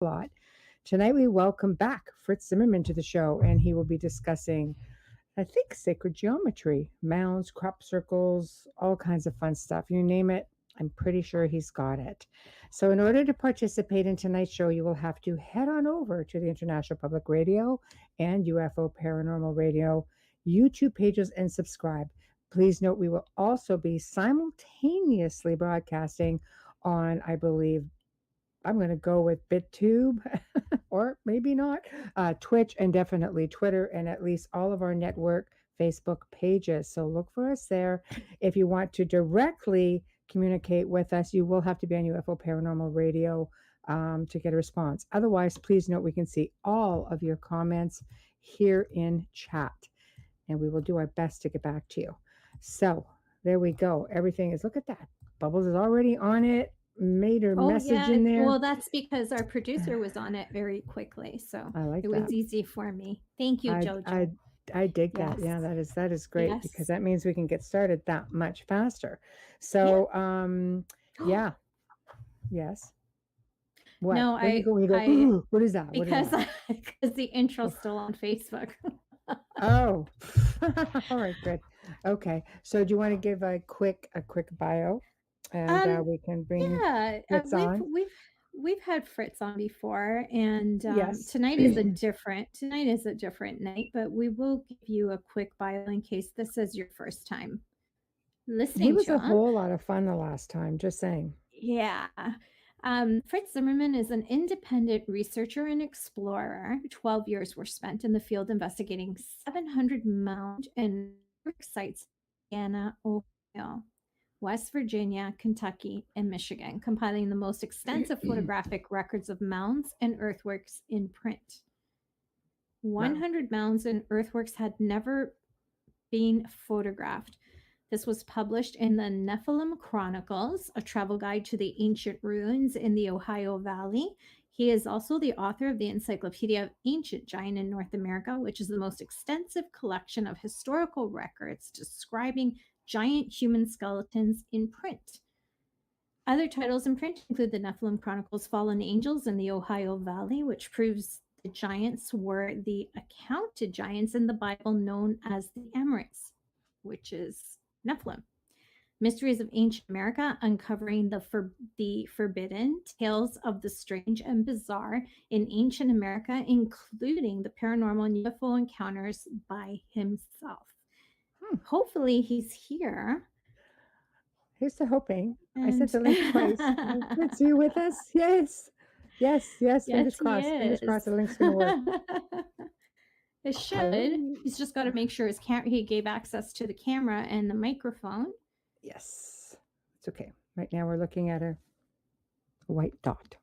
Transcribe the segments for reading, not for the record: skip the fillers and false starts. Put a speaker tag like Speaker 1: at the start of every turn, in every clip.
Speaker 1: lot. Tonight we welcome back Fritz Zimmerman to the show, and he will be discussing, I think, sacred geometry, mounds, crop circles, all kinds of fun stuff. You name it, I'm pretty sure he's got it. So, in order to participate in tonight's show, you will have to head on over to the International Public Radio and UFO Paranormal Radio YouTube pages and subscribe. Please note we will also be simultaneously broadcasting on, I believe, I'm going to go with BitTube or maybe not, Twitch, and definitely Twitter, and at least all of our network Facebook pages. So look for us there. If you want to directly communicate with us, you will have to be on UFO Paranormal Radio to get a response. Otherwise, please note we can see all of your comments here in chat, and we will do our best to get back to you. So there we go. Everything is, look at that. Bubbles is already on it. Made her message in there.
Speaker 2: Well, that's because our producer was on it very quickly, so
Speaker 1: I like
Speaker 2: it was easy for me. Thank you, Jojo.
Speaker 1: I dig that. Yeah, that is great because that means we can get started that much faster. So, yeah. Yes. What?
Speaker 2: No,
Speaker 1: what is that?
Speaker 2: Because the intro's still on Facebook.
Speaker 1: Oh, all right, good. Okay, so do you want to give a quick bio, and we can bring Fritz on?
Speaker 2: We've had Fritz on before, and tonight is a different night, but we will give you a quick bio in case this is your first time listening.
Speaker 1: He was a whole lot of fun the last time, just saying.
Speaker 2: Yeah. Fritz Zimmerman is an independent researcher and explorer. 12 years were spent in the field investigating 700 mound and sites in Indiana, Ohio, West Virginia, Kentucky, and Michigan, compiling the most extensive photographic records of mounds and earthworks in print. 100 mounds and earthworks had never been photographed. This was published in the Nephilim Chronicles, a travel guide to the ancient ruins in the Ohio Valley. He is also the author of the Encyclopedia of Ancient Giant in North America, which is the most extensive collection of historical records describing giant human skeletons in print. Other titles in print include the Nephilim Chronicles, Fallen Angels in the Ohio Valley, which proves the giants were the accounted giants in the Bible known as the Amorites, which is Nephilim. Mysteries of Ancient America, uncovering the forbidden tales of the strange and bizarre in ancient America, including the paranormal and UFO encounters by himself. Hopefully he's here.
Speaker 1: Here's to hoping. I sent the link twice. Fritz, are you with us? Yes. Fingers crossed. Fingers crossed the link's going to work.
Speaker 2: It should. He's just got to make sure he gave access to the camera and the microphone.
Speaker 1: Yes. It's okay. Right now we're looking at a white dot.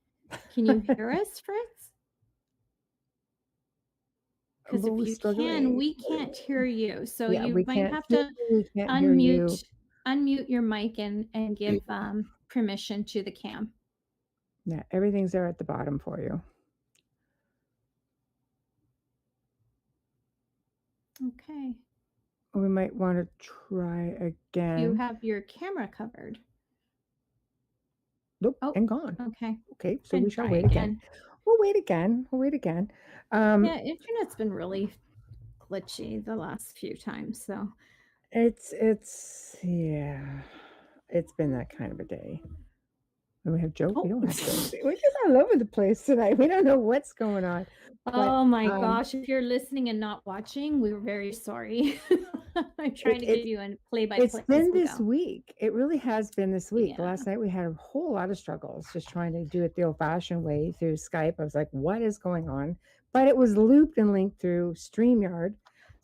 Speaker 2: Can you hear us, Fritz? Because if you can, we can't hear you. So you might have to unmute your mic and give permission to the cam.
Speaker 1: Yeah, everything's there at the bottom for you.
Speaker 2: Okay.
Speaker 1: We might want to try again.
Speaker 2: You have your camera covered.
Speaker 1: Nope, and gone.
Speaker 2: Okay,
Speaker 1: so we shall wait again. We'll wait again.
Speaker 2: Yeah, internet's been really glitchy the last few times, so.
Speaker 1: It's been that kind of a day. And we have Joe. We don't have Joe. We're just all over the place tonight. We don't know what's going on.
Speaker 2: Oh my gosh. If you're listening and not watching, we're very sorry. I'm trying to give you a play-by-play.
Speaker 1: It's been this week. It really has been this week. Yeah. Last night we had a whole lot of struggles just trying to do it the old-fashioned way through Skype. I was like, what is going on? But it was looped and linked through StreamYard.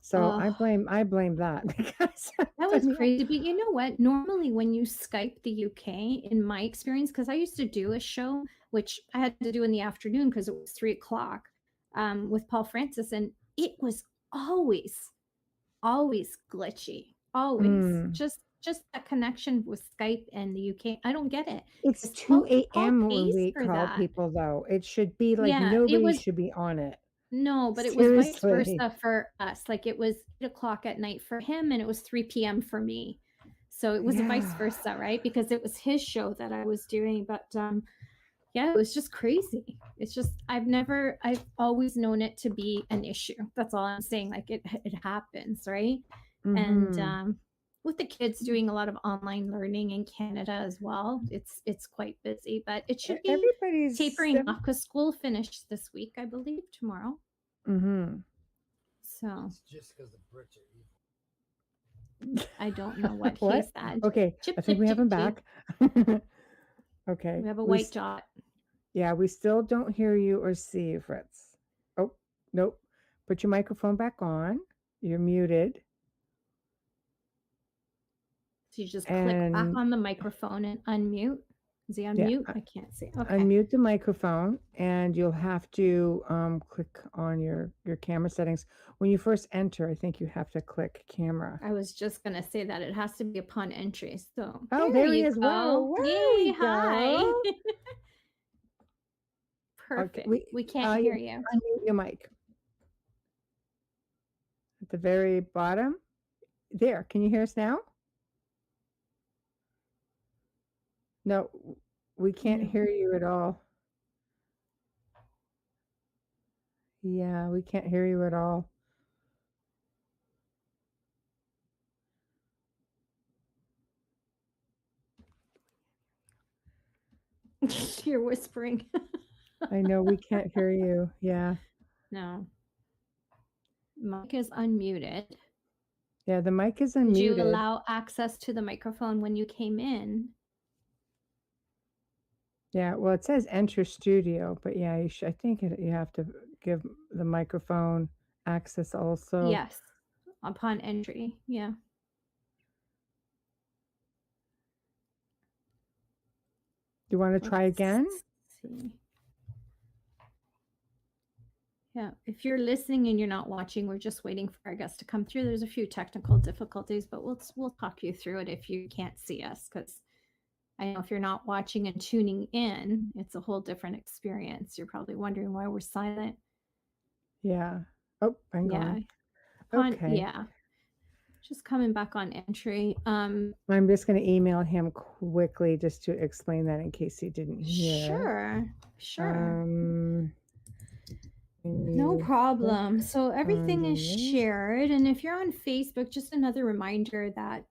Speaker 1: So I blame that because
Speaker 2: that was crazy. But you know what? Normally when you Skype the UK, in my experience, because I used to do a show, which I had to do in the afternoon because it was 3:00 with Paul Francis, and it was always glitchy. Always. Just that connection with Skype and the UK. I don't get it.
Speaker 1: It's 2 a.m. when we call people, though. It should be like nobody should be on it.
Speaker 2: No, but it was vice versa for us. Like it was 8:00 at night for him and it was 3 p.m. for me. So it was vice versa, right? Because it was his show that I was doing. But Yeah, it was just crazy. It's just I've always known it to be an issue. That's all I'm saying. Like it happens, right? And
Speaker 1: Mm-hmm.
Speaker 2: with the kids doing a lot of online learning in Canada as well, it's quite busy, but it should be
Speaker 1: Everybody's.
Speaker 2: tapering off because school finished this week, I believe, tomorrow.
Speaker 1: Mm-hmm.
Speaker 2: So I don't know what he
Speaker 1: What?
Speaker 2: said.
Speaker 1: Okay,
Speaker 2: Chip,
Speaker 1: I think
Speaker 2: chip,
Speaker 1: we have
Speaker 2: chip,
Speaker 1: him
Speaker 2: chip.
Speaker 1: back. Okay,
Speaker 2: We have a white dot.
Speaker 1: yeah, we still don't hear you or see you, Fritz. Oh, nope. Put your microphone back on. You're muted.
Speaker 2: So you just click back
Speaker 1: And
Speaker 2: on the microphone and unmute. Is he on
Speaker 1: yeah,
Speaker 2: mute? I can't see. Okay.
Speaker 1: unmute the microphone, and you'll have to click on your camera settings. When you first enter, I think you have to click camera.
Speaker 2: I was just going to say that it has to be upon entry. So
Speaker 1: Oh,
Speaker 2: there
Speaker 1: there he
Speaker 2: you
Speaker 1: is. Whoa,
Speaker 2: go.
Speaker 1: where we
Speaker 2: Yay. Hi.
Speaker 1: go. Okay,
Speaker 2: Perfect. We can't
Speaker 1: you
Speaker 2: hear you.
Speaker 1: unmute your mic at the very bottom. There, can you hear us now? No, we can't
Speaker 2: No.
Speaker 1: hear you at all. Yeah, we can't hear you at all.
Speaker 2: You're whispering.
Speaker 1: I know we can't hear you. Yeah.
Speaker 2: No. Mic is unmuted.
Speaker 1: Yeah, the mic is
Speaker 2: Did you
Speaker 1: unmuted.
Speaker 2: allow access to the microphone when you came in?
Speaker 1: Yeah, well, it says enter studio, but yeah, I think you have to give the microphone access also.
Speaker 2: Yes. Upon entry. Yeah.
Speaker 1: You want to try again?
Speaker 2: Let's see. Yeah, if you're listening and you're not watching, we're just waiting for our guest to come through. There's a few technical difficulties, but we'll talk you through it if you can't see us, because I know if you're not watching and tuning in, it's a whole different experience. You're probably wondering why we're silent.
Speaker 1: Yeah. Oh, I'm
Speaker 2: Yeah.
Speaker 1: gone. Okay.
Speaker 2: Yeah. Just coming back on entry.
Speaker 1: I'm just going to email him quickly just to explain that in case he didn't hear.
Speaker 2: Sure. No
Speaker 1: You
Speaker 2: problem. So everything is
Speaker 1: link.
Speaker 2: shared, and if you're on Facebook, just another reminder that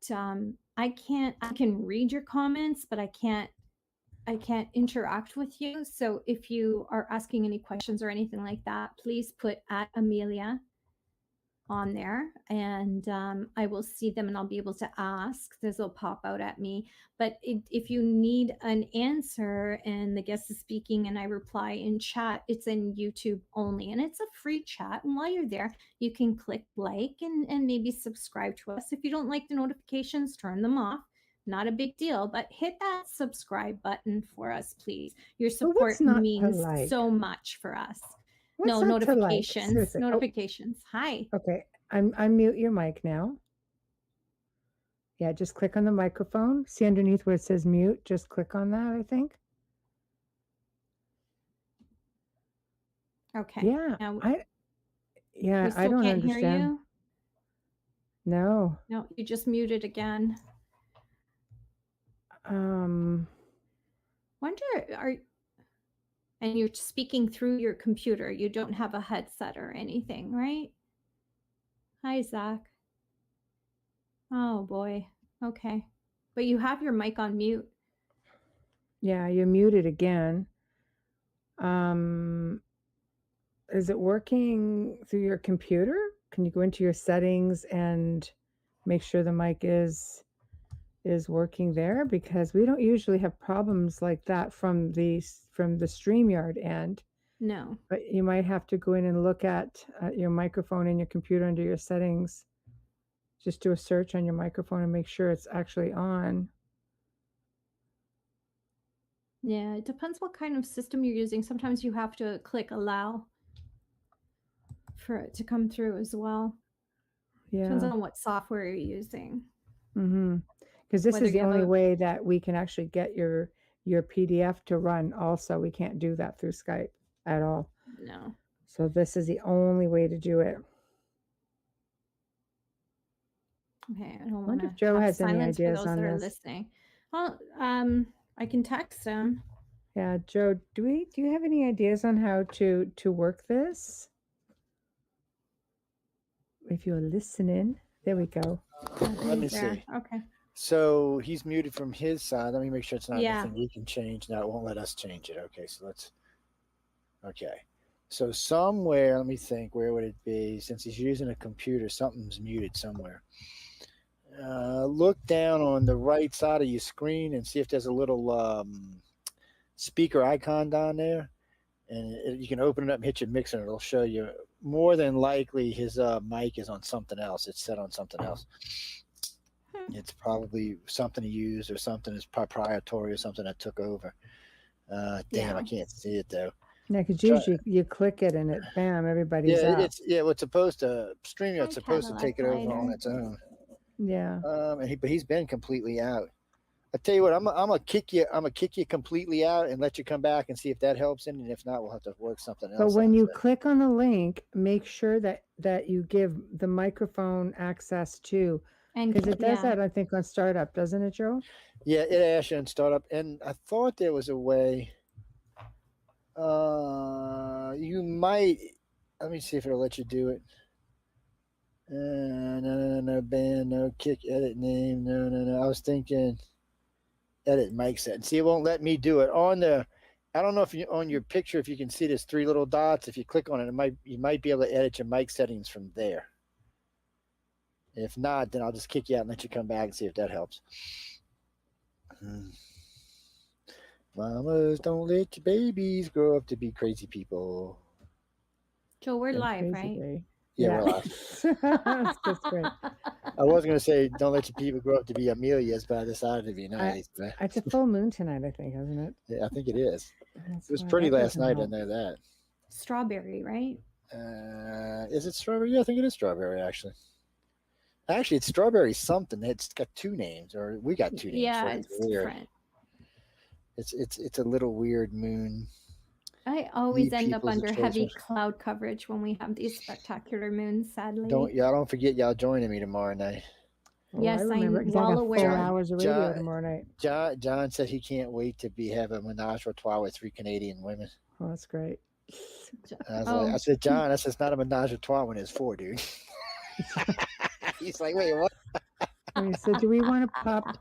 Speaker 2: I can read your comments, but I can't interact with you. So if you are asking any questions or anything like that, please put at Amelia on there, and I will see them and I'll be able to ask. This will pop out at me. But if you need an answer and the guest is speaking and I reply in chat, it's in YouTube only, and it's a free chat. And while you're there, you can click like and maybe subscribe to us. If you don't like the notifications, turn them off. Not a big deal, but hit that subscribe button for us, please. Your
Speaker 1: But what's
Speaker 2: support
Speaker 1: not to
Speaker 2: means
Speaker 1: like?
Speaker 2: so much for us.
Speaker 1: What's
Speaker 2: No,
Speaker 1: not to like?
Speaker 2: notifications.
Speaker 1: Seriously.
Speaker 2: Notifications. Hi.
Speaker 1: Oh, okay. Unmute your mic now. Yeah, just click on the microphone. See underneath where it says mute, just click on that, I think.
Speaker 2: Okay.
Speaker 1: Yeah.
Speaker 2: Now,
Speaker 1: I
Speaker 2: we still
Speaker 1: don't
Speaker 2: can't hear
Speaker 1: understand.
Speaker 2: you.
Speaker 1: No.
Speaker 2: No, you just muted again. Wonder are and you're speaking through your computer. You don't have a headset or anything, right? Hi, Zach. Oh boy. Okay. But you have your mic on mute.
Speaker 1: Yeah, you're muted again. Is it working through your computer? Can you go into your settings and make sure the mic is working there? Because we don't usually have problems like that from the StreamYard end.
Speaker 2: No.
Speaker 1: But you might have to go in and look at your microphone in your computer under your settings. Just do a search on your microphone and make sure it's actually on.
Speaker 2: Yeah, it depends what kind of system you're using. Sometimes you have to click allow for it to come through as well.
Speaker 1: Yeah.
Speaker 2: Depends on what software you're using.
Speaker 1: Because this
Speaker 2: Whether
Speaker 1: is the
Speaker 2: you have
Speaker 1: only
Speaker 2: a-
Speaker 1: way that we can actually get your PDF to run also. We can't do that through Skype at all.
Speaker 2: No.
Speaker 1: So this is the only way to do it.
Speaker 2: Okay, I don't
Speaker 1: Wonder
Speaker 2: want
Speaker 1: if
Speaker 2: to
Speaker 1: Joe
Speaker 2: have
Speaker 1: has any
Speaker 2: silence for
Speaker 1: ideas
Speaker 2: those
Speaker 1: on
Speaker 2: that are
Speaker 1: this.
Speaker 2: listening. Well, I can text him.
Speaker 1: Yeah, Joe, do you have any ideas on how to work this? If you're listening, there we go.
Speaker 3: Let me
Speaker 2: He's there.
Speaker 3: see.
Speaker 2: Okay.
Speaker 3: So he's muted from his side. Let me make sure it's not
Speaker 2: Yeah.
Speaker 3: anything he can change. Now it won't let us change it. Okay, so let's. Okay. So somewhere, let me think, where would it be? Since he's using a computer, something's muted somewhere. Look down on the right side of your screen and see if there's a little speaker icon down there. And you can open it up and hit your mixer, and it'll show you. More than likely, his mic is on something else. It's set on something else. It's probably something he used or something is proprietary or something that took over. Damn, I can't see it though.
Speaker 1: Yeah, because usually you click it and it, bam, everybody's
Speaker 3: Yeah,
Speaker 1: up.
Speaker 3: what's supposed to StreamYard's
Speaker 2: Hi,
Speaker 3: supposed to take it over
Speaker 2: Cadillac
Speaker 3: on
Speaker 2: Lighter.
Speaker 3: its own.
Speaker 1: Yeah.
Speaker 3: But he's been completely out. I tell you what, I'm gonna kick you. I'm gonna kick you completely out and let you come back and see if that helps. And if not, we'll have to work something else.
Speaker 1: But when
Speaker 3: out
Speaker 1: you
Speaker 3: there.
Speaker 1: click on the link, make sure that you give the microphone access too, because it does that, I think, on startup, doesn't it, Joe?
Speaker 3: Yeah, it asks you in startup, and I thought there was a way. You might. Let me see if it'll let you do it. No, band, no kick, edit name, no. I was thinking edit mic set. And see, it won't let me do it on the. I don't know if you on your picture if you can see there's 3 little dots. If you click on it, you might be able to edit your mic settings from there. If not, then I'll just kick you out and let you come back and see if that helps. Mamas, don't let your babies grow up to be crazy people.
Speaker 2: Joe, we're
Speaker 1: Go
Speaker 2: live,
Speaker 1: crazy
Speaker 2: right?
Speaker 1: day.
Speaker 3: Yeah, we're live.
Speaker 1: That's great.
Speaker 3: I was going to say, don't let your people grow up to be Amelias, but I decided to be nice.
Speaker 1: It's a full moon tonight, I think, isn't it?
Speaker 3: Yeah, I think it is.
Speaker 1: That's
Speaker 3: It was
Speaker 1: why
Speaker 3: pretty
Speaker 1: that
Speaker 3: last
Speaker 1: doesn't
Speaker 3: night.
Speaker 1: help.
Speaker 3: I know that.
Speaker 2: Strawberry, right?
Speaker 3: Is it strawberry? Yeah, I think it is strawberry, actually. Actually, it's strawberry something. It's got 2 names, or we got 2 names.
Speaker 2: Yeah,
Speaker 3: for it.
Speaker 2: it's
Speaker 3: weird.
Speaker 2: different.
Speaker 3: It's a little weird moon.
Speaker 2: I always
Speaker 3: Need
Speaker 2: end up
Speaker 3: people's
Speaker 2: under heavy
Speaker 3: attention.
Speaker 2: cloud coverage when we have these spectacular moons, sadly.
Speaker 3: Don't forget y'all joining me tomorrow night.
Speaker 1: Oh,
Speaker 2: Yes,
Speaker 1: I remember
Speaker 2: I'm
Speaker 1: because I
Speaker 2: well
Speaker 1: got 4
Speaker 2: aware.
Speaker 1: hours of radio tomorrow night.
Speaker 3: John said he can't wait to have a menage a trois with 3 Canadian women.
Speaker 1: Oh, that's great.
Speaker 3: I said, John, that's just not a menage a trois when it's 4, dude. He's like, wait, what?
Speaker 1: He said, "Do we want to pop?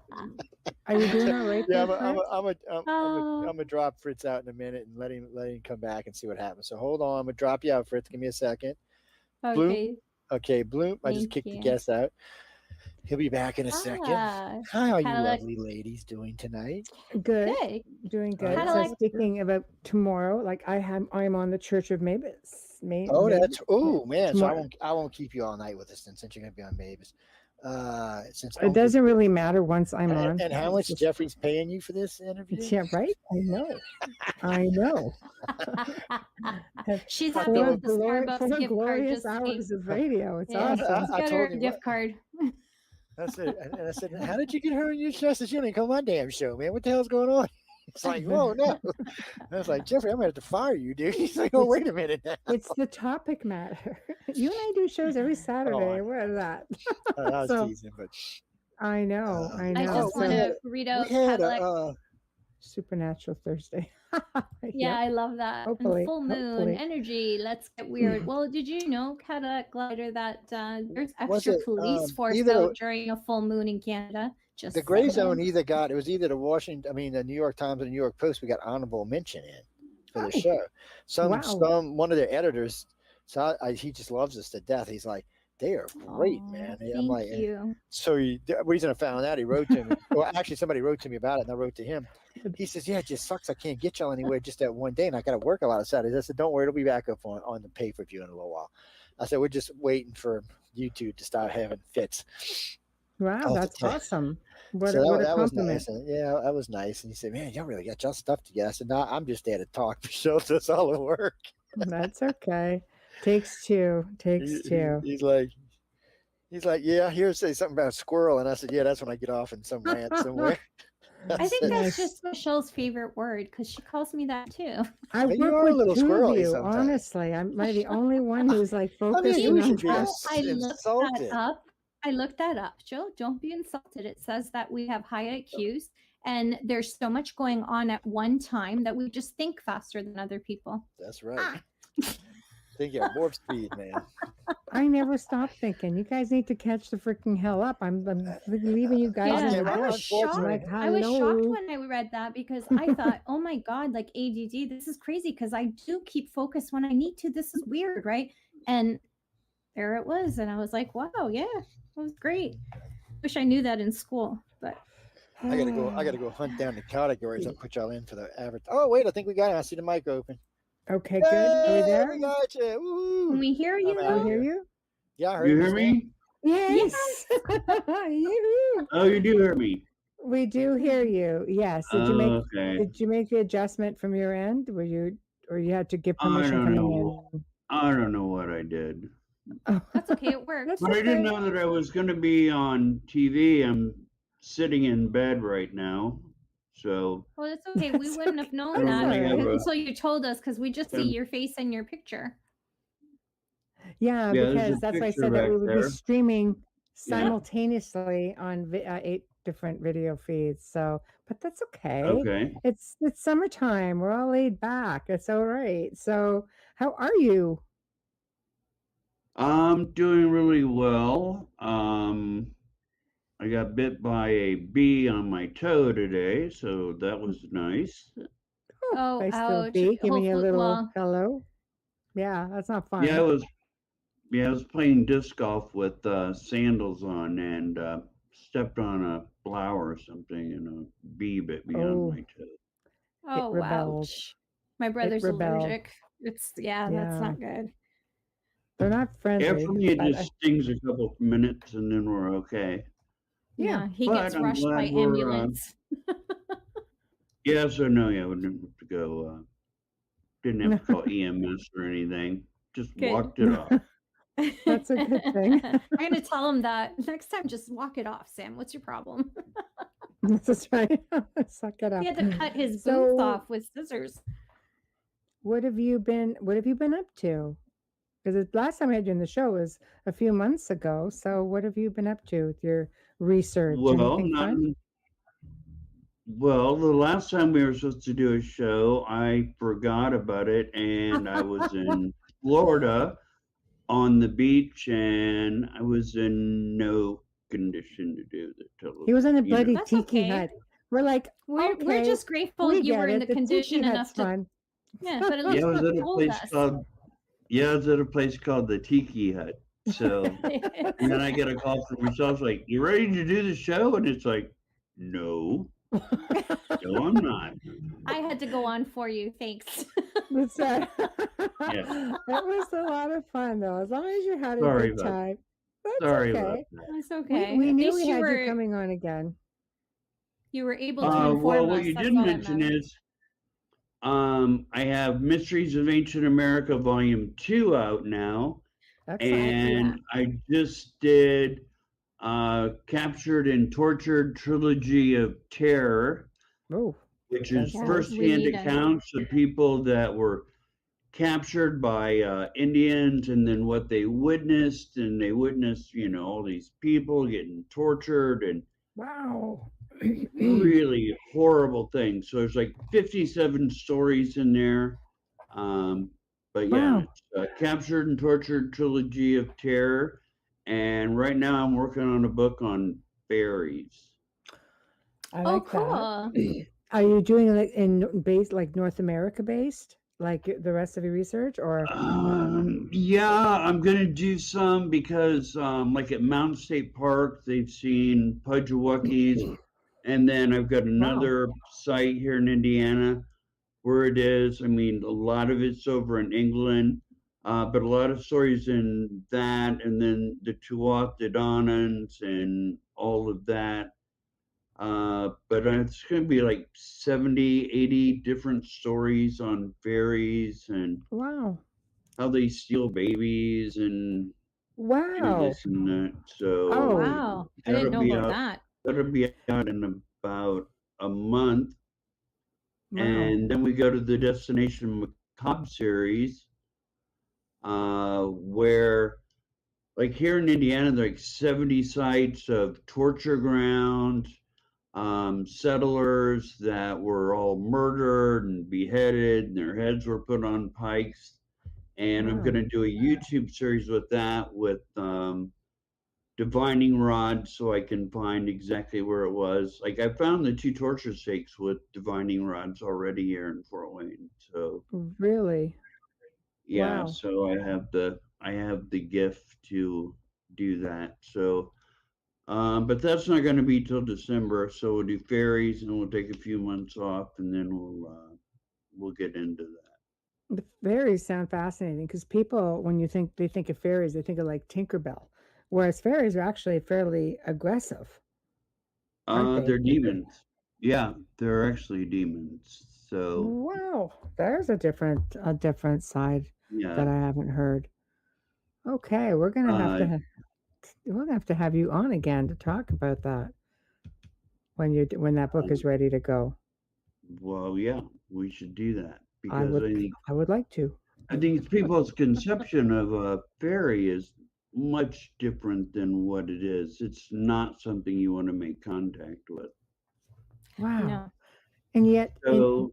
Speaker 1: Are you doing all right
Speaker 3: Yeah,
Speaker 1: there, Fritz?"
Speaker 3: I'm gonna drop Fritz out in a minute and let him come back and see what happens. So hold on, I'm gonna drop you out, Fritz. Give me a second.
Speaker 2: Okay.
Speaker 3: Bloom. Okay, Bloom. I just
Speaker 2: Thank
Speaker 3: kicked the
Speaker 2: you.
Speaker 3: guest out. He'll be back in a second. How are you
Speaker 2: Cadillac.
Speaker 3: lovely ladies doing tonight?
Speaker 1: Good,
Speaker 2: Good.
Speaker 1: doing good. So
Speaker 2: Cadillac.
Speaker 1: speaking about tomorrow, like I'm on the Church of Mavis.
Speaker 3: Man.
Speaker 1: Tomorrow.
Speaker 3: So I won't keep you all night with us since you're gonna be on Mavis. Since
Speaker 1: It doesn't really matter once I'm on.
Speaker 3: And how much Jeffrey's paying you for this interview?
Speaker 1: Yeah, right. I know.
Speaker 2: She's happy with the Starbucks
Speaker 1: for
Speaker 2: gift card.
Speaker 1: glorious
Speaker 2: Just
Speaker 1: hours of radio. It's
Speaker 2: yeah,
Speaker 1: awesome.
Speaker 2: she's got her gift card.
Speaker 3: I said, how did you get her in your show? I said, she didn't come on my damn show, man. What the hell's going on? It's like, whoa, no. I was like, Jeffrey, I'm going to have to fire you, dude. He's like, oh, wait a minute now.
Speaker 1: It's the topic matter. You and I do shows every Saturday. What is that?
Speaker 3: I was teasing, but
Speaker 1: I know.
Speaker 2: I just want to read out Cadillac.
Speaker 1: Supernatural Thursday.
Speaker 2: Yeah, I love that.
Speaker 1: Hopefully,
Speaker 2: and full moon energy. Let's get weird. Well, did you know, Cadillac Glider, that there's extra police force out during a full moon in Canada? Just
Speaker 3: the gray zone it was either the New York Times or the New York Post. We got honorable mention in for the show. One of their editors. So he just loves us to death. He's like, they are great, man. I'm like,
Speaker 2: you.
Speaker 3: So the reason I found out, he wrote to me. Well, actually, somebody wrote to me about it, and I wrote to him. He says, yeah, it just sucks. I can't get y'all anywhere just that one day, and I got to work a lot of Saturdays. I said, don't worry, it'll be back up on the pay-per-view in a little while. I said, we're just waiting for YouTube to start having fits.
Speaker 1: Wow, that's awesome. What a
Speaker 3: that was
Speaker 1: compliment.
Speaker 3: nice. Yeah, that was nice. And he said, man, y'all really got y'all stuff together. I said, no, I'm just there to talk. Show us all the work.
Speaker 1: That's okay. Takes two.
Speaker 3: He's like, yeah, here, say something about a squirrel. And I said, yeah, that's when I get off in some rant somewhere.
Speaker 2: I think that's just Michelle's favorite word because she calls me that too.
Speaker 1: I work with a little two of you, honestly. I'm the only one who's like focused.
Speaker 2: I looked that up. Joe, don't be insulted. It says that we have high IQs And there's so much going on at one time that we just think faster than other people.
Speaker 3: That's right. Think at warp speed, man.
Speaker 1: I never stop thinking. You guys need to catch the freaking hell up. I'm leaving you guys in
Speaker 2: Yeah,
Speaker 1: the
Speaker 2: I was
Speaker 1: dust.
Speaker 2: shocked.
Speaker 1: I'm like,
Speaker 2: I was shocked
Speaker 1: hello.
Speaker 2: when I read that because I thought, oh my God, like ADD, this is crazy because I do keep focus when I need to. This is weird, right? And there it was. And I was like, wow, yeah, it was great. Wish I knew that in school, but
Speaker 3: I gotta go hunt down the categories and put y'all in for the average. Oh wait, I think we got it. I see the mic open.
Speaker 1: Okay, good. Are we there?
Speaker 3: We got you.
Speaker 2: can
Speaker 3: Woo!
Speaker 2: we hear you?
Speaker 3: I'm
Speaker 1: Can
Speaker 3: out
Speaker 1: we
Speaker 3: of
Speaker 1: hear
Speaker 3: here.
Speaker 1: you?
Speaker 3: Yeah, I heard
Speaker 4: You
Speaker 3: you.
Speaker 4: hear me?
Speaker 1: Yes. Yoo-hoo.
Speaker 4: Oh, you do hear me.
Speaker 1: We do hear you. Yes. Did you make the adjustment from your end? Or you had to give
Speaker 4: I
Speaker 1: permission
Speaker 4: don't
Speaker 1: coming
Speaker 4: know.
Speaker 1: in?
Speaker 4: I don't know what I did.
Speaker 1: Oh.
Speaker 2: That's okay. It worked.
Speaker 1: That's
Speaker 4: But I didn't
Speaker 1: okay.
Speaker 4: know that I was going to be on TV. I'm sitting in bed right now. So,
Speaker 2: Well, it's okay. We
Speaker 1: That's
Speaker 2: wouldn't have
Speaker 1: okay.
Speaker 2: known
Speaker 1: That's
Speaker 2: that
Speaker 1: all right.
Speaker 2: until you told us because we just see
Speaker 4: Um,
Speaker 2: your face and your picture.
Speaker 1: Yeah,
Speaker 4: yeah, there's
Speaker 1: because
Speaker 4: a
Speaker 1: that's why I
Speaker 4: picture
Speaker 1: said that
Speaker 4: back
Speaker 1: we would be
Speaker 4: there.
Speaker 1: streaming
Speaker 4: Yeah.
Speaker 1: simultaneously on 8 different video feeds. So, but that's okay.
Speaker 4: Okay.
Speaker 1: It's summertime. We're all laid back. It's all right. So, how are you?
Speaker 4: I'm doing really well. I got bit by a bee on my toe today, so that was nice.
Speaker 2: Oh,
Speaker 1: Nice little
Speaker 2: ouch.
Speaker 1: bee giving you a
Speaker 2: Hopefully,
Speaker 1: little
Speaker 2: well,
Speaker 1: hello. Yeah, that's not fun.
Speaker 4: Yeah, I was playing disc golf with sandals on and stepped on a flower or something, and a bee bit me on
Speaker 1: Oh,
Speaker 4: my toe.
Speaker 2: oh,
Speaker 1: rebelled.
Speaker 2: ouch. My brother's
Speaker 1: rebelled.
Speaker 2: allergic. It's, yeah, that's
Speaker 1: Yeah,
Speaker 2: not good.
Speaker 1: they're not
Speaker 4: Yeah,
Speaker 1: friendly,
Speaker 4: for me it
Speaker 1: but
Speaker 4: just stings a couple of minutes and then we're okay.
Speaker 1: yeah.
Speaker 2: Yeah, he
Speaker 4: But
Speaker 2: gets
Speaker 4: I'm
Speaker 2: rushed by
Speaker 4: glad we're
Speaker 2: ambulance.
Speaker 4: yes or no, yeah, we didn't have to go didn't have to call EMS or anything. Just
Speaker 2: Good.
Speaker 4: walked it off.
Speaker 1: That's a good thing.
Speaker 2: I'm going to tell him that next time. Just walk it off, Sam. What's your problem?
Speaker 1: That's right. Suck it up.
Speaker 2: He had to cut his boots
Speaker 1: So,
Speaker 2: off with scissors.
Speaker 1: what have you been up to? Because the last time I had you on the show was a few months ago. So, what have you been up to with your research?
Speaker 4: Well,
Speaker 1: Anything fun?
Speaker 4: well, the last time we were supposed to do a show, I forgot about it, and I was in Florida on the beach, and I was in no condition to do the television.
Speaker 1: He was in a
Speaker 4: you know.
Speaker 1: bloody
Speaker 2: That's
Speaker 1: tiki
Speaker 2: okay.
Speaker 1: hut. We're like,
Speaker 2: We're
Speaker 1: okay,
Speaker 2: just grateful
Speaker 1: we
Speaker 2: you
Speaker 1: get
Speaker 2: were in
Speaker 1: it.
Speaker 2: the
Speaker 1: The
Speaker 2: condition
Speaker 1: tiki
Speaker 2: enough
Speaker 1: hut's
Speaker 2: to.
Speaker 1: fun.
Speaker 2: Yeah, but at
Speaker 4: Yeah,
Speaker 2: least
Speaker 4: I was
Speaker 2: you
Speaker 4: at a
Speaker 2: told
Speaker 4: place
Speaker 2: us.
Speaker 4: called I was at a place called the Tiki Hut. So, and then I get a call from Michelle's like, "You ready to do the show?" And it's like, "No, no, I'm not."
Speaker 2: I had to go on for you. Thanks.
Speaker 1: That's right.
Speaker 4: Yeah.
Speaker 1: That was a lot of fun, though. As long as you had a
Speaker 4: Sorry
Speaker 1: good
Speaker 4: about
Speaker 1: time. That's
Speaker 4: Sorry about
Speaker 1: okay.
Speaker 4: that.
Speaker 2: That's okay.
Speaker 1: We
Speaker 2: At
Speaker 1: knew
Speaker 2: least
Speaker 1: we
Speaker 2: you
Speaker 1: had
Speaker 2: were
Speaker 1: you coming on again.
Speaker 2: you were able to
Speaker 4: Well,
Speaker 2: inform
Speaker 4: what
Speaker 2: us.
Speaker 4: you
Speaker 2: That's
Speaker 4: didn't
Speaker 2: all that
Speaker 4: mention
Speaker 2: matters.
Speaker 4: is I have Mysteries of Ancient America Volume 2 out now,
Speaker 1: Excellent.
Speaker 4: and I just did Captured and Tortured Trilogy of Terror,
Speaker 1: Oh,
Speaker 4: which is
Speaker 1: Yes,
Speaker 4: firsthand
Speaker 2: we need
Speaker 4: accounts of people that were captured by Indians and then what they witnessed. And they witnessed, all these people getting tortured and
Speaker 1: wow.
Speaker 4: really horrible things. So there's like 57 stories in there. But yeah,
Speaker 1: Wow.
Speaker 4: it's Captured and Tortured Trilogy of Terror. And right now I'm working on a book on fairies.
Speaker 1: I
Speaker 2: Oh,
Speaker 1: like
Speaker 2: cool.
Speaker 1: that. Are you doing it in base like North America based, like the rest of your research, or
Speaker 4: Yeah, I'm gonna do some because, like at Mountain State Park, they've seen Pudgewuckies, and then I've got
Speaker 1: wow?
Speaker 4: another site here in Indiana where it is. I mean, a lot of it's over in England, but a lot of stories in that, and then the Tuatha and all of that. But it's going to be like 70, 80 different stories on fairies and
Speaker 1: Wow.
Speaker 4: how they steal babies and do
Speaker 1: Wow.
Speaker 4: this and that. So
Speaker 2: Oh,
Speaker 1: Oh,
Speaker 2: wow. I didn't know about that.
Speaker 4: that'll be out in about a month.
Speaker 1: wow.
Speaker 4: And then we go to the Destination Macabre series, where, like here in Indiana, there are like 70 sites of torture grounds, settlers that were all murdered and beheaded, and their heads were put on pikes. And I'm going
Speaker 1: Wow.
Speaker 4: to do a YouTube series with that, with divining rods, so I can find exactly where it was. Like, I found the two torture stakes with divining rods already here in Fort Wayne. So
Speaker 1: Really?
Speaker 4: yeah,
Speaker 1: Wow.
Speaker 4: so I have the gift to do that. So but that's not going to be till December. So we'll do fairies, and we'll take a few months off, and then we'll get into that.
Speaker 1: The fairies sound fascinating because people, when they think of fairies, they think of like Tinkerbell, whereas fairies are actually fairly aggressive, aren't they?
Speaker 4: They're demons. Yeah, they're actually demons. So
Speaker 1: Wow, there's a different side
Speaker 4: yeah,
Speaker 1: that I haven't heard. Okay,
Speaker 4: uh,
Speaker 1: we're gonna have to have you on again to talk about that when that book is ready to go.
Speaker 4: well, yeah, we should do that
Speaker 1: I
Speaker 4: because
Speaker 1: would
Speaker 4: I think
Speaker 1: I would like to.
Speaker 4: I think people's conception of a fairy is much different than what it is. It's not something you want to make contact with.
Speaker 1: Wow,
Speaker 2: No.
Speaker 1: and yet in
Speaker 4: So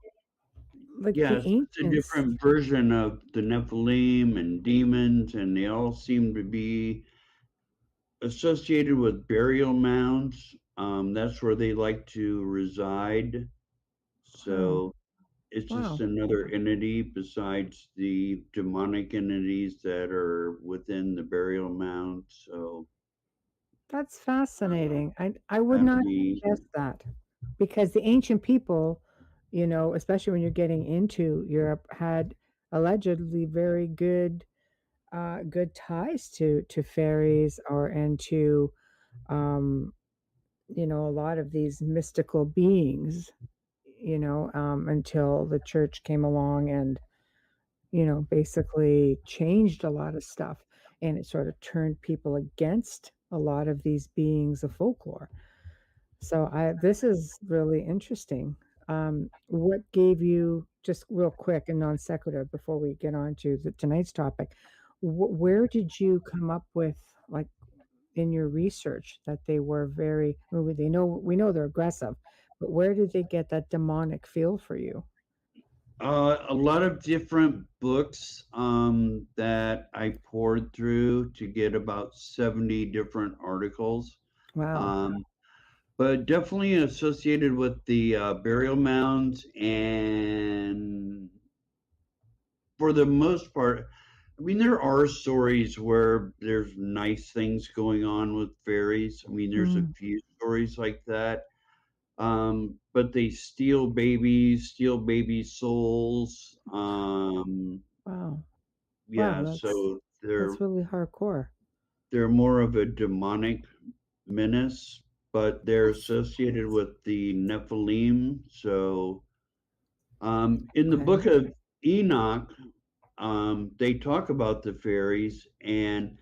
Speaker 1: like the
Speaker 4: yes, it's a
Speaker 1: ancients.
Speaker 4: different version of the Nephilim and demons, and they all seem to be associated with burial mounds. That's where they like to reside.
Speaker 1: Oh,
Speaker 4: So it's just
Speaker 1: wow,
Speaker 4: another entity besides the demonic entities that are within the burial mound. So
Speaker 1: that's
Speaker 4: uh,
Speaker 1: fascinating. I would
Speaker 4: that'll
Speaker 1: not
Speaker 4: be
Speaker 1: guess that because the ancient people, especially when you're getting into Europe, had allegedly very good ties to fairies or and to um, a lot of these mystical beings, until the church came along and basically changed a lot of stuff, and it sort of turned people against a lot of these beings of folklore. So this is really interesting. What gave you, just real quick and non sequitur before we get on to tonight's topic, where did you come up with, like, in your research, that they were very, I mean, we know they're aggressive, but where did they get that demonic feel for you?
Speaker 4: a lot of different books that I poured through to get about 70 different articles.
Speaker 1: Wow.
Speaker 4: Um, but definitely associated with the burial mounds, and for the most part, I mean, there are stories where there's nice things going on with fairies. I mean, there's a
Speaker 1: Mm,
Speaker 4: few stories like that. But they steal baby souls.
Speaker 1: wow. Wow,
Speaker 4: Yeah, so
Speaker 1: that's really hardcore.
Speaker 4: they're more of a demonic menace, but they're associated with the Nephilim. So, in the book
Speaker 1: Okay.
Speaker 4: of Enoch, they talk about the fairies, and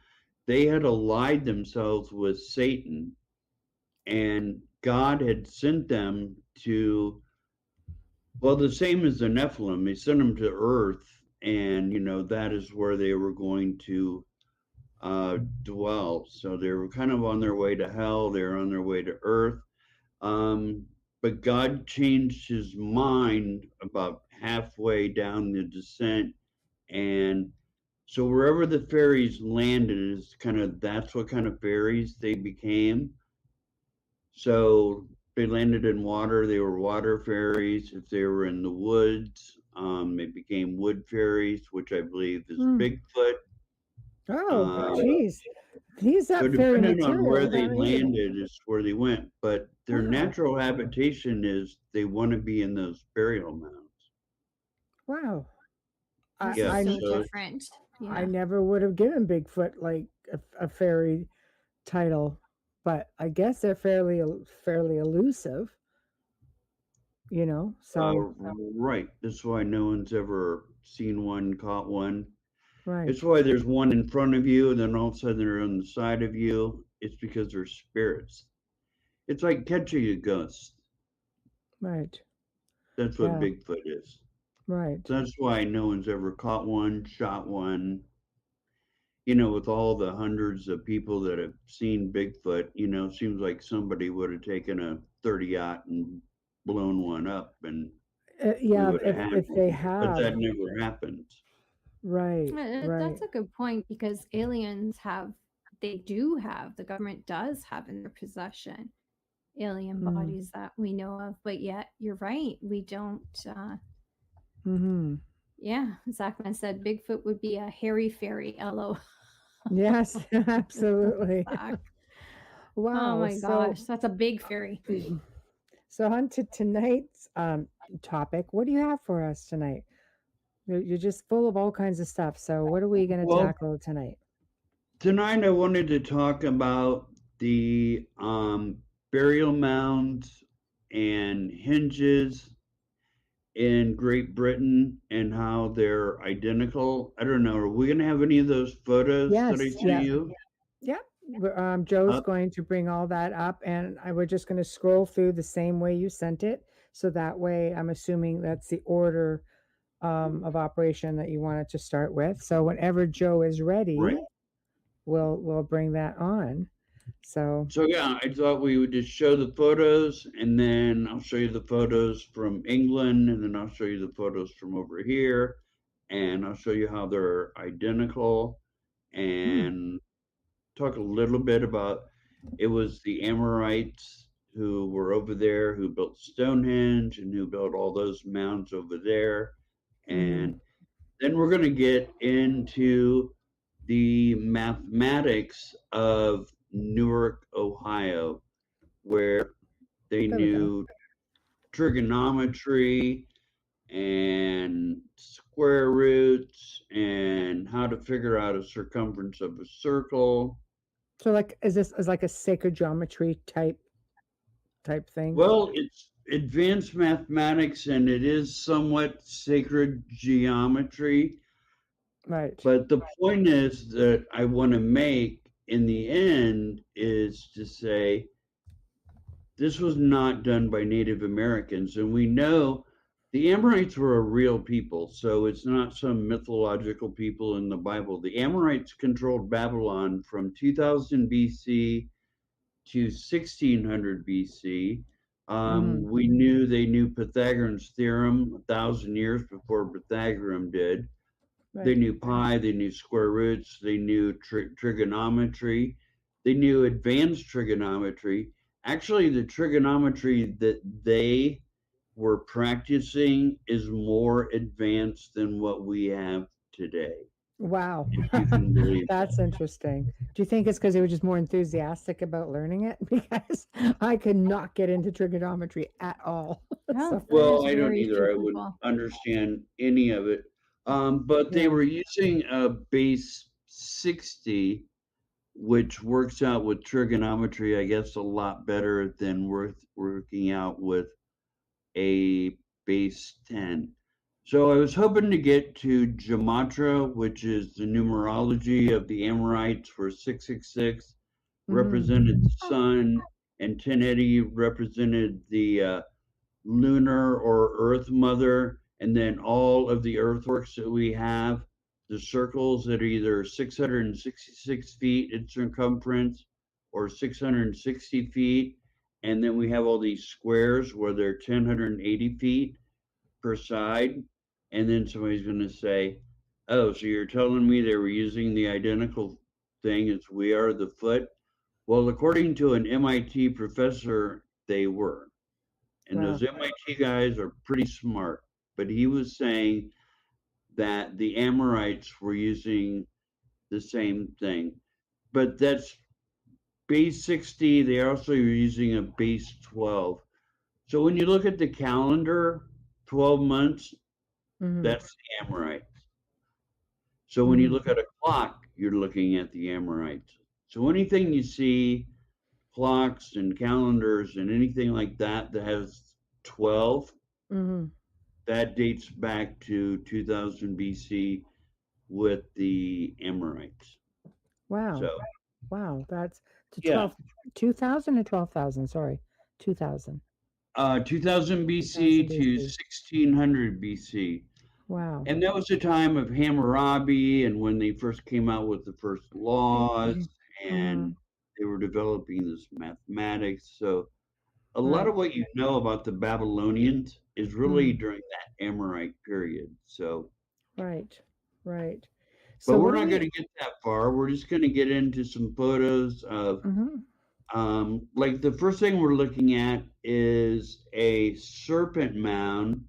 Speaker 4: they had allied themselves with Satan, and God had sent them to, well, the same as the Nephilim. They sent them to Earth, and that is where they were going to dwell. So they were kind of on their way to hell. They were on their way to Earth. Um, but God changed his mind about halfway down the descent, and so wherever the fairies landed is kind of that's what kind of fairies they became. So they landed in water, they were water fairies. If they were in the woods, they became wood fairies, which I believe is
Speaker 1: Hmm.
Speaker 4: Bigfoot.
Speaker 1: Oh,
Speaker 4: Um,
Speaker 1: geez. These
Speaker 4: so
Speaker 1: that fairy
Speaker 4: depending on
Speaker 1: material
Speaker 4: where
Speaker 1: is
Speaker 4: they
Speaker 1: unbelievable.
Speaker 4: landed is where they went. But their
Speaker 1: Wow.
Speaker 4: natural habitation is they want to be in those burial mounds.
Speaker 1: Wow. I
Speaker 2: This is
Speaker 4: Yeah,
Speaker 1: I
Speaker 2: so
Speaker 4: so
Speaker 2: different.
Speaker 1: I
Speaker 2: Yeah.
Speaker 1: never would have given Bigfoot like a fairy title, but I guess they're fairly elusive,
Speaker 4: uh,
Speaker 1: so
Speaker 4: right. That's why no one's ever seen one, caught one. It's
Speaker 1: right,
Speaker 4: why there's one in front of you, and then all of a sudden they're on the side of you. It's because they're spirits. It's like catching a ghost.
Speaker 1: right.
Speaker 4: That's what
Speaker 1: Yeah,
Speaker 4: Bigfoot is.
Speaker 1: right.
Speaker 4: That's why no one's ever caught one, shot one. With all the hundreds of people that have seen Bigfoot, seems like somebody would have taken a 30-aught and blown one up, and we
Speaker 1: Yeah,
Speaker 4: would have had
Speaker 1: if they
Speaker 4: one. But
Speaker 1: have,
Speaker 4: that never happened.
Speaker 1: right, right.
Speaker 2: That's a good point because aliens they do have, the government does have in their possession alien
Speaker 1: Mm,
Speaker 2: bodies that we know of, but yet you're right, we don't.
Speaker 1: mm-hmm.
Speaker 2: Yeah, Zachman said Bigfoot would be a hairy fairy. LO.
Speaker 1: Yes, absolutely.
Speaker 2: Zach. Oh
Speaker 1: Wow.
Speaker 2: my gosh, that's a big fairy.
Speaker 1: So on to tonight's topic. What do you have for us tonight? You're just full of all kinds of stuff. So what are we going to
Speaker 4: Well,
Speaker 1: tackle tonight?
Speaker 4: tonight I wanted to talk about the burial mounds and hinges in Great Britain and how they're identical. I don't know. Are we going to have any of those photos that I
Speaker 1: Yes,
Speaker 4: sent you?
Speaker 1: yeah. Joe's
Speaker 4: Up?
Speaker 1: going to bring all that up, and we're just going to scroll through the same way you sent it. So that way, I'm assuming that's the order of operation that you wanted to start with. So whenever Joe is ready,
Speaker 4: Right.
Speaker 1: we'll bring that on. So
Speaker 4: So yeah, I thought we would just show the photos, and then I'll show you the photos from England, and then I'll show you the photos from over here, and I'll show you how they're identical, and talk a little bit about it was the Amorites who were over there who built Stonehenge and who built all those mounds over there, and then we're going to get into the mathematics of Newark, Ohio, where they
Speaker 1: there we go.
Speaker 4: knew trigonometry and square roots and how to figure out a circumference of a circle.
Speaker 1: So like, is this is like a sacred geometry type thing?
Speaker 4: Well, it's advanced mathematics and it is somewhat sacred geometry.
Speaker 1: Right.
Speaker 4: But the point is that I want to make in the end is to say this was not done by Native Americans. And we know the Amorites were a real people. So it's not some mythological people in the Bible. The Amorites controlled Babylon from 2000 BC to 1600 BC. We knew they knew Pythagoras' theorem 1,000 years before Pythagoras did.
Speaker 1: Right.
Speaker 4: They knew pi, they knew square roots, they knew trigonometry, they knew advanced trigonometry. Actually, the trigonometry that they were practicing is more advanced than what we have today.
Speaker 1: Wow.
Speaker 4: If you can believe
Speaker 1: That's interesting. Do you think it's because they were just more enthusiastic about learning it? Because I could not get into trigonometry at all.
Speaker 2: Oh,
Speaker 1: So,
Speaker 2: that
Speaker 4: Well,
Speaker 2: is
Speaker 4: I don't
Speaker 2: very
Speaker 4: either. I wouldn't
Speaker 2: typical.
Speaker 4: understand any of it. But they
Speaker 1: Yeah.
Speaker 4: were using a base 60, which works out with trigonometry, I guess, a lot better than working out with a base 10. So I was hoping to get to Gematria, which is the numerology of the Amorites, where 666 represented the sun and 1080 represented the lunar or earth mother, and then all of the earthworks that we have, the circles that are either 666 feet in circumference or 660 feet, and then we have all these squares where they're 1,080 feet per side, and then somebody's going to say, oh, so you're telling me they were using the identical thing as we are, the foot? Well, according to an MIT professor, they were. And
Speaker 1: Wow.
Speaker 4: those MIT guys are pretty smart. But he was saying that the Amorites were using the same thing. But that's base 60. They also are using a base 12. So when you look at the calendar, 12 months, that's the Amorites. So when you look at a clock, you're looking at the Amorites. So anything you see, clocks and calendars and anything like that that has 12, that dates back to 2000 BC with the Amorites.
Speaker 1: Wow.
Speaker 4: So,
Speaker 1: Wow. That's to
Speaker 4: yeah,
Speaker 1: 12, 2000 or 12,000. Sorry. 2000.
Speaker 4: 2000 BC
Speaker 1: 2000
Speaker 4: to
Speaker 1: BC.
Speaker 4: 1600 BC.
Speaker 1: Wow.
Speaker 4: And that was the time of Hammurabi and when they first came out with the first laws and they were developing this mathematics. So a lot
Speaker 1: Right.
Speaker 4: of what you know about the Babylonians is really
Speaker 1: Mm.
Speaker 4: during that Amorite period. So,
Speaker 1: Right. Right.
Speaker 4: but
Speaker 1: So
Speaker 4: we're
Speaker 1: what do
Speaker 4: not going to
Speaker 1: we?
Speaker 4: get that far. We're just going to get into some photos of,
Speaker 1: Mhm.
Speaker 4: like the first thing we're looking at is a serpent mound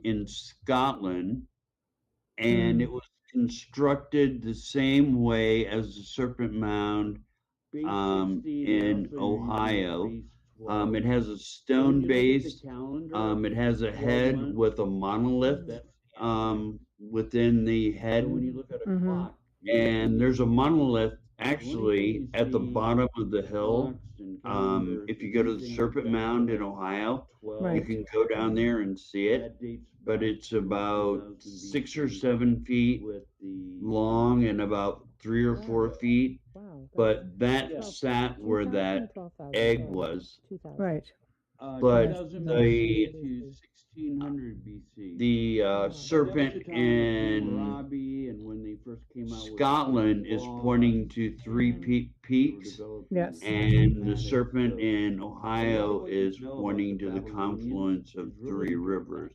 Speaker 4: in Scotland, and
Speaker 1: Mm.
Speaker 4: it was constructed the same way as the Serpent Mound in Ohio. It has a stone base. It has a head with a monolith within the head,
Speaker 1: Mhm.
Speaker 4: and there's a monolith actually at the bottom of the hill. If you go to the Serpent Mound in Ohio, you
Speaker 1: Right.
Speaker 4: can go down there and see it, but it's about 6 or 7 feet long and about 3 or 4 feet.
Speaker 1: Wow. That's
Speaker 4: But that sat where
Speaker 1: 2,000,
Speaker 4: that
Speaker 1: 12,000.
Speaker 4: egg
Speaker 1: Sorry.
Speaker 4: was.
Speaker 1: 2,000. Right.
Speaker 4: But
Speaker 1: Nice. Nice.
Speaker 4: the serpent in Scotland is pointing to three peaks,
Speaker 1: Yes.
Speaker 4: and the serpent in Ohio is pointing to the confluence of three rivers.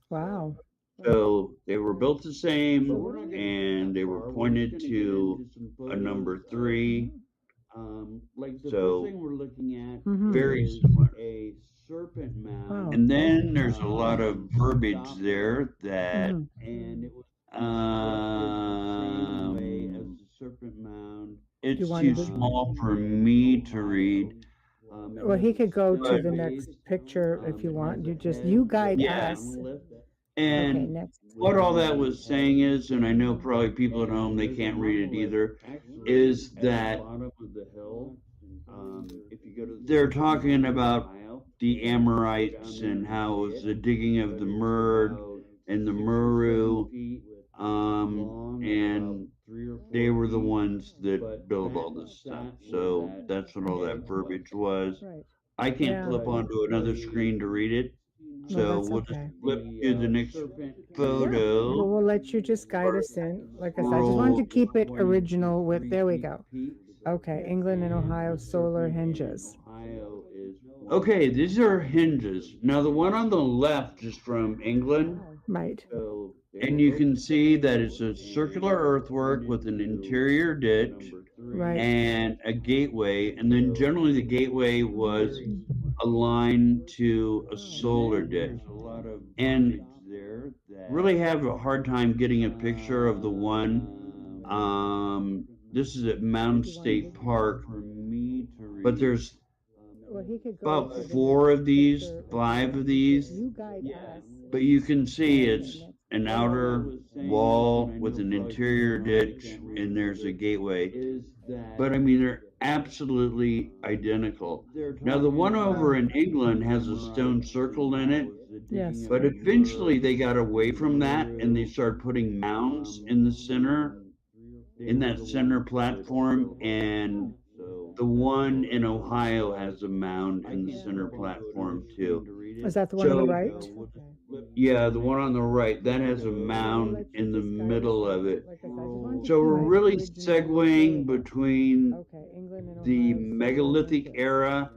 Speaker 1: Wow.
Speaker 4: So they were built the same, and they were pointed to a number three. So
Speaker 1: Mhm.
Speaker 4: very similar.
Speaker 1: Wow.
Speaker 4: And then there's a lot of verbiage there that
Speaker 1: Mhm. You
Speaker 4: it's too
Speaker 1: wanted to.
Speaker 4: small for me to read.
Speaker 1: Well, he could go to
Speaker 4: But
Speaker 1: the next picture if you want. You guide
Speaker 4: yeah,
Speaker 1: us. Okay.
Speaker 4: and
Speaker 1: Next.
Speaker 4: what all that was saying is, and I know probably people at home they can't read it either, is that they're talking about the Amorites and how it was the digging of the Murd and the Muru, and they were the ones that built all this stuff. So that's what all that verbiage was.
Speaker 1: Right.
Speaker 4: I can't
Speaker 1: Yeah.
Speaker 4: flip onto another screen to read it,
Speaker 1: No,
Speaker 4: so
Speaker 1: that's
Speaker 4: we'll just
Speaker 1: okay.
Speaker 4: flip to the next
Speaker 1: Yeah.
Speaker 4: photo.
Speaker 1: Well, we'll let you just guide us in. Like I said, I just wanted
Speaker 4: Scroll.
Speaker 1: to keep it original with, there we go. Okay. England and Ohio solar hinges.
Speaker 4: Okay, these are hinges. Now the one on the left is from England,
Speaker 1: Right.
Speaker 4: and you can see that it's a circular earthwork with an interior ditch
Speaker 1: Right.
Speaker 4: and a gateway, and then generally the gateway was aligned to a solar ditch. And really have a hard time getting a picture of the one. This is at Mound State Park, but there's
Speaker 1: Well, he could go
Speaker 4: about
Speaker 1: to the
Speaker 4: four
Speaker 1: next
Speaker 4: of these,
Speaker 1: picture if you
Speaker 4: 5
Speaker 1: want.
Speaker 4: of these,
Speaker 1: You guide us.
Speaker 4: but you can see
Speaker 1: Okay.
Speaker 4: it's
Speaker 1: Next.
Speaker 4: an outer wall with an interior ditch, and there's a gateway. But I mean, they're absolutely identical. Now, the one over in England has a stone circle in it,
Speaker 1: Yes.
Speaker 4: but eventually they got away from that and they started putting mounds in the center, in that center platform, and the one in Ohio has a mound in the center platform too.
Speaker 1: Is that the one on the
Speaker 4: So,
Speaker 1: right? Okay.
Speaker 4: yeah, the one on the right, that has a
Speaker 1: We'll
Speaker 4: mound
Speaker 1: let you
Speaker 4: in the
Speaker 1: just guide us
Speaker 4: middle
Speaker 1: in.
Speaker 4: of it.
Speaker 1: Like I said, I just wanted to
Speaker 4: So
Speaker 1: keep
Speaker 4: we're
Speaker 1: it
Speaker 4: really
Speaker 1: original.
Speaker 4: segueing between
Speaker 1: Okay. England and
Speaker 4: the
Speaker 1: Ohio solar
Speaker 4: megalithic
Speaker 1: hinges.
Speaker 4: era,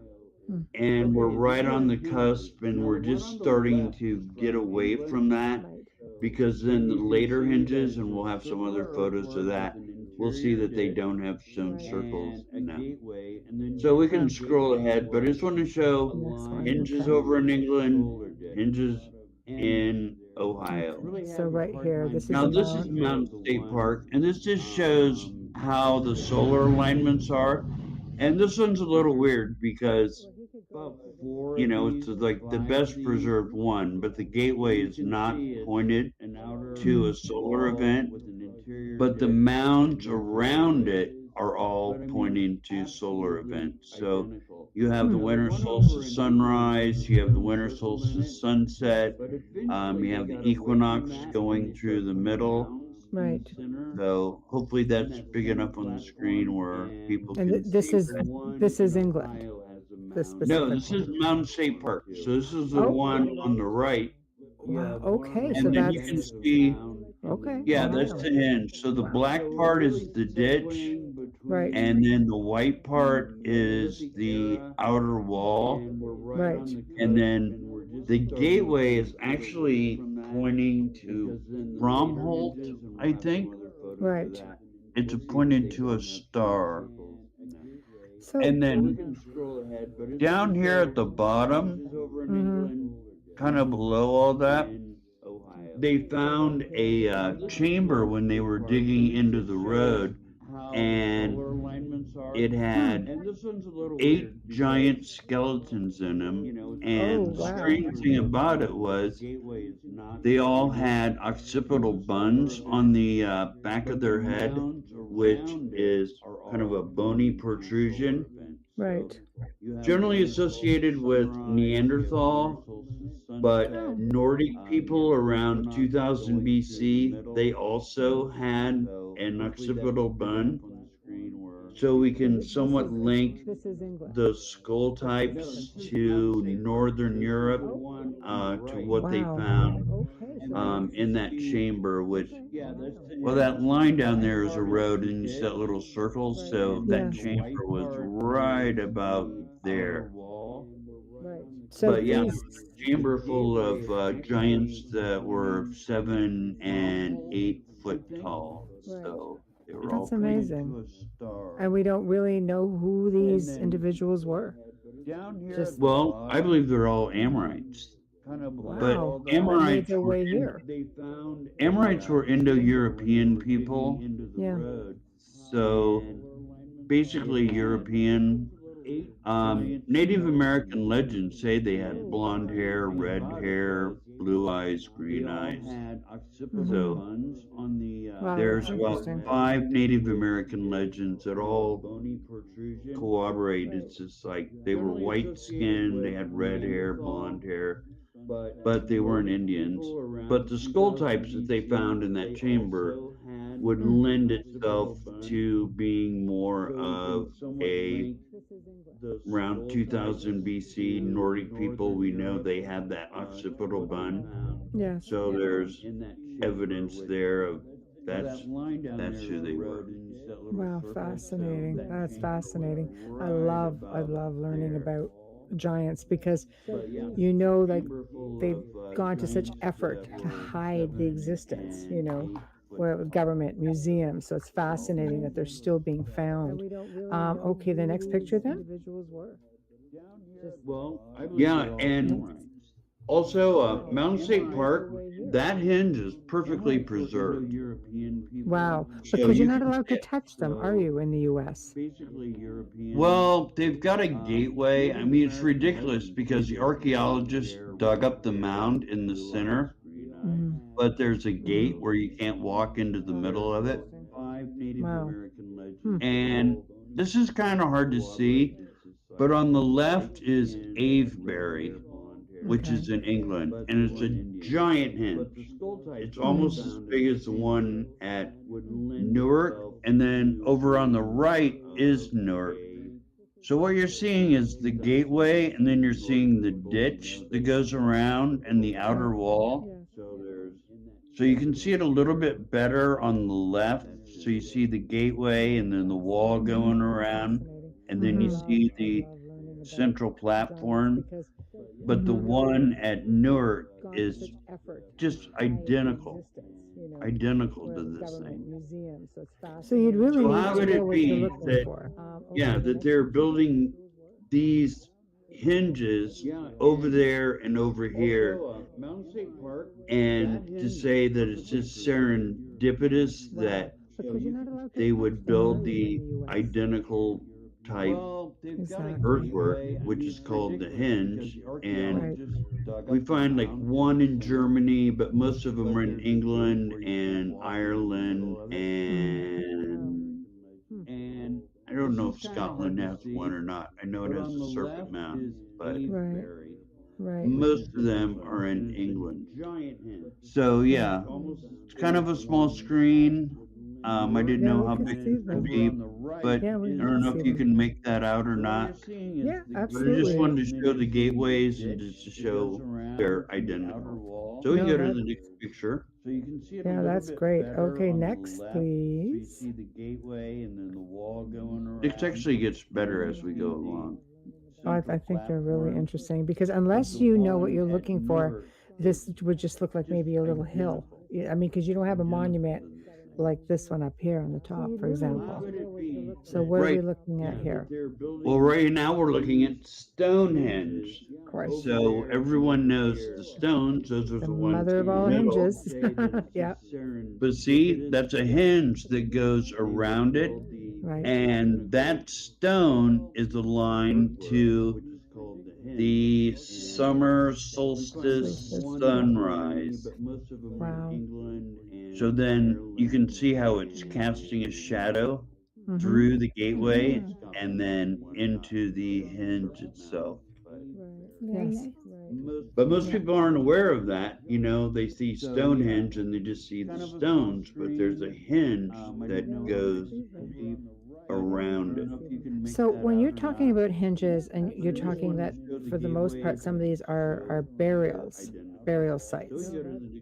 Speaker 1: Hmm.
Speaker 4: and we're right on the cusp, and we're just starting to get away from that,
Speaker 1: Right.
Speaker 4: because then the later hinges, and we'll have some other photos of that, we'll see that they don't have stone
Speaker 1: Right.
Speaker 4: circles now. So we can scroll ahead, but I just want to show
Speaker 1: Next one.
Speaker 4: hinges
Speaker 1: Okay.
Speaker 4: over in England, hinges in Ohio.
Speaker 1: Okay. So right here, this is
Speaker 4: Now
Speaker 1: a
Speaker 4: this is
Speaker 1: mound.
Speaker 4: Mountain State Park, and this just shows how the solar alignments are. And this one's a little weird because, it's like the best preserved one, but the gateway is not pointed to a solar event, but the mounds around it are all pointing to solar events. So you have the winter solstice sunrise, you have the winter solstice sunset, you have the equinox going through the middle.
Speaker 1: Right.
Speaker 4: So hopefully that's big enough on the screen where people
Speaker 1: And
Speaker 4: can
Speaker 1: this
Speaker 4: see
Speaker 1: is
Speaker 4: that.
Speaker 1: England. This
Speaker 4: No,
Speaker 1: specific
Speaker 4: this is
Speaker 1: one.
Speaker 4: Mountain State Park. So this is the
Speaker 1: Oh.
Speaker 4: one on the right.
Speaker 1: Wow. Okay. So
Speaker 4: And then you can see,
Speaker 1: okay.
Speaker 4: yeah, that's
Speaker 1: Ohio.
Speaker 4: the hinge. So the black part is the ditch,
Speaker 1: Right.
Speaker 4: and then the white part is the outer wall,
Speaker 1: Right.
Speaker 4: and then the gateway is actually pointing to Bromholt, I think.
Speaker 1: Right.
Speaker 4: It's pointed to a star.
Speaker 1: So,
Speaker 4: And then down here at the bottom,
Speaker 1: mhm.
Speaker 4: kind of below all that, they found a chamber when they were digging into the road, and it
Speaker 1: Hmm.
Speaker 4: had 8 giant skeletons in them.
Speaker 1: Oh,
Speaker 4: And the
Speaker 1: wow.
Speaker 4: strange thing about it was they all had occipital buns on the back of their head, which is kind of a bony protrusion,
Speaker 1: Right.
Speaker 4: generally associated with Neanderthal, but
Speaker 1: Oh,
Speaker 4: Nordic people around 2000 BC, they also had an occipital bun. So we
Speaker 1: and
Speaker 4: can somewhat link
Speaker 1: this is England.
Speaker 4: the skull
Speaker 1: This is England.
Speaker 4: types to Northern Europe, to what they
Speaker 1: Wow.
Speaker 4: found
Speaker 1: Okay. So
Speaker 4: in that chamber, which,
Speaker 1: okay.
Speaker 4: well, that line down there is a road, and you see that little circle. So that
Speaker 1: Yes.
Speaker 4: chamber was right about there.
Speaker 1: Right. So
Speaker 4: But yeah, there
Speaker 1: these.
Speaker 4: was a chamber full of giants that were 7 and 8 foot tall.
Speaker 1: Right.
Speaker 4: So they were all
Speaker 1: That's
Speaker 4: pointing
Speaker 1: amazing.
Speaker 4: to a star.
Speaker 1: And we don't really know who these individuals were. Just
Speaker 4: Well, I believe they're all Amorites. But
Speaker 1: wow. That made
Speaker 4: Amorites
Speaker 1: their
Speaker 4: were
Speaker 1: way here.
Speaker 4: Amorites were Indo-European people.
Speaker 1: Yeah.
Speaker 4: So basically European. Native American legends say they had blonde hair, red hair, blue eyes, green eyes.
Speaker 1: Mhm.
Speaker 4: So
Speaker 1: Wow,
Speaker 4: there's
Speaker 1: that's
Speaker 4: about
Speaker 1: interesting.
Speaker 4: 5 Native American legends that all corroborate. It's just like they were white skinned, they had red hair, blonde hair, but they weren't Indians. But the skull types that they found in that chamber would
Speaker 1: Hmm.
Speaker 4: lend itself to being more of a around 2000 BC Nordic people. We know they had that occipital bun,
Speaker 1: Yes.
Speaker 4: so there's evidence there of that's that's who they were.
Speaker 1: Wow, fascinating. That's fascinating. I love learning about giants because like they've gone to such effort to hide the existence, where government museums. So it's fascinating that they're still being found. Okay, the next picture then.
Speaker 4: Yeah, and also Mountain State Park, that hinge is perfectly preserved.
Speaker 1: Wow,
Speaker 4: So
Speaker 1: because you're
Speaker 4: you
Speaker 1: not
Speaker 4: can
Speaker 1: allowed to
Speaker 4: get,
Speaker 1: touch them, are you, in the U.S.?
Speaker 4: well, they've got a gateway. I mean, it's ridiculous because the archaeologists dug up the mound in the center,
Speaker 1: Mhm.
Speaker 4: but there's a gate where you can't walk into the middle of it.
Speaker 1: Wow. Hmm.
Speaker 4: And this is kind of hard to see, but on the left is Avebury, which
Speaker 1: Okay.
Speaker 4: is in England, and it's a giant hinge. It's almost as big as the one at Newark, and then over on the right is Newark. So what you're seeing is the gateway, and then you're seeing the ditch that goes around and the outer
Speaker 1: Right.
Speaker 4: wall. So you can see it a little bit better on the left. So you see the gateway and then the wall going around, and then you
Speaker 1: Mhm.
Speaker 4: see the central platform. But the
Speaker 1: Mhm.
Speaker 4: one at Newark is just identical to this thing.
Speaker 1: So you'd really
Speaker 4: So
Speaker 1: need
Speaker 4: how
Speaker 1: to
Speaker 4: could
Speaker 1: know
Speaker 4: it
Speaker 1: what you're
Speaker 4: be
Speaker 1: looking
Speaker 4: that,
Speaker 1: for.
Speaker 4: yeah, that they're building these hinges over there and over here, and to say that it's just serendipitous that
Speaker 1: Because you're not allowed to
Speaker 4: they
Speaker 1: touch
Speaker 4: would
Speaker 1: them, are
Speaker 4: build
Speaker 1: you, in
Speaker 4: the
Speaker 1: the U.S.?
Speaker 4: identical type
Speaker 1: Exactly.
Speaker 4: earthwork, which is called the hinge, and
Speaker 1: Right.
Speaker 4: we find like one in Germany, but most of them are in England and Ireland,
Speaker 1: Mm.
Speaker 4: and
Speaker 1: Hmm.
Speaker 4: I don't know if Scotland has one or not. I know it has a serpent mound, but
Speaker 1: Right. Right.
Speaker 4: most of them are in England. So
Speaker 1: Yeah.
Speaker 4: yeah, it's kind of a small screen. I didn't
Speaker 1: Yeah,
Speaker 4: know
Speaker 1: we
Speaker 4: how
Speaker 1: can
Speaker 4: big
Speaker 1: see
Speaker 4: it would
Speaker 1: them.
Speaker 4: be, but
Speaker 1: Yeah, we
Speaker 4: I
Speaker 1: can
Speaker 4: don't know
Speaker 1: see
Speaker 4: if you
Speaker 1: them.
Speaker 4: can make that out or not.
Speaker 1: Yeah,
Speaker 4: But I just
Speaker 1: absolutely.
Speaker 4: wanted to show the gateways and just to show they're identical. So we can
Speaker 1: No,
Speaker 4: go to
Speaker 1: that,
Speaker 4: the next picture.
Speaker 1: yeah, that's great. Okay, next, please.
Speaker 4: It actually gets better as we go along.
Speaker 1: Oh, I think they're really interesting because unless you know what you're looking for, this would just look like maybe a little hill. I mean, because you don't have a monument like this one up here on the top, for example. So what are we
Speaker 4: Right.
Speaker 1: looking at here?
Speaker 4: Well, right now we're looking at Stonehenge.
Speaker 1: Of course,
Speaker 4: So everyone knows the stones; those are
Speaker 1: the
Speaker 4: the ones
Speaker 1: mother
Speaker 4: in
Speaker 1: of
Speaker 4: the
Speaker 1: all
Speaker 4: middle.
Speaker 1: hinges. Yeah,
Speaker 4: But see, that's a hinge that goes around it,
Speaker 1: right.
Speaker 4: and that stone is aligned to the summer solstice
Speaker 1: Solstice. Yeah.
Speaker 4: sunrise.
Speaker 1: Wow.
Speaker 4: So then you can see how it's casting a shadow
Speaker 1: Mm-hmm.
Speaker 4: through the gateway
Speaker 2: Mhm.
Speaker 4: and then into the hinge itself.
Speaker 2: Very
Speaker 1: Yes.
Speaker 2: nice.
Speaker 4: But most
Speaker 1: Yeah.
Speaker 4: people aren't aware of that. You know, they see Stonehenge and they just see the stones, but there's a hinge that goes around it.
Speaker 1: So when you're talking about hinges and you're talking that for the most part some of these are burial sites,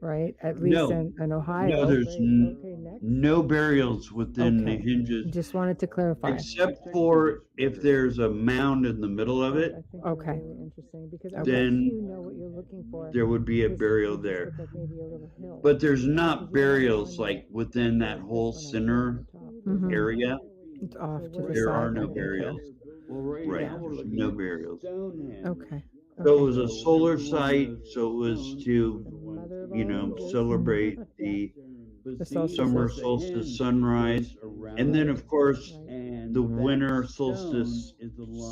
Speaker 1: right? At least
Speaker 4: No,
Speaker 1: in
Speaker 4: no,
Speaker 1: Ohio.
Speaker 4: there's no burials within the
Speaker 1: Okay.
Speaker 4: hinges
Speaker 1: Just wanted to clarify.
Speaker 4: except for if there's a mound in the middle of it,
Speaker 1: Okay. Okay.
Speaker 4: then there would be a burial there. But there's not burials like within that whole center
Speaker 1: Mm-hmm.
Speaker 4: area.
Speaker 1: It's off to the
Speaker 4: There are
Speaker 1: side,
Speaker 4: no
Speaker 1: I think here.
Speaker 4: burials. Right,
Speaker 1: Yeah.
Speaker 4: there's no burials.
Speaker 1: Okay.
Speaker 4: So it
Speaker 1: Okay.
Speaker 4: was a solar site, so it was to, celebrate the
Speaker 1: The
Speaker 4: summer
Speaker 1: solstices.
Speaker 4: solstice sunrise. And then, of course, the winter solstice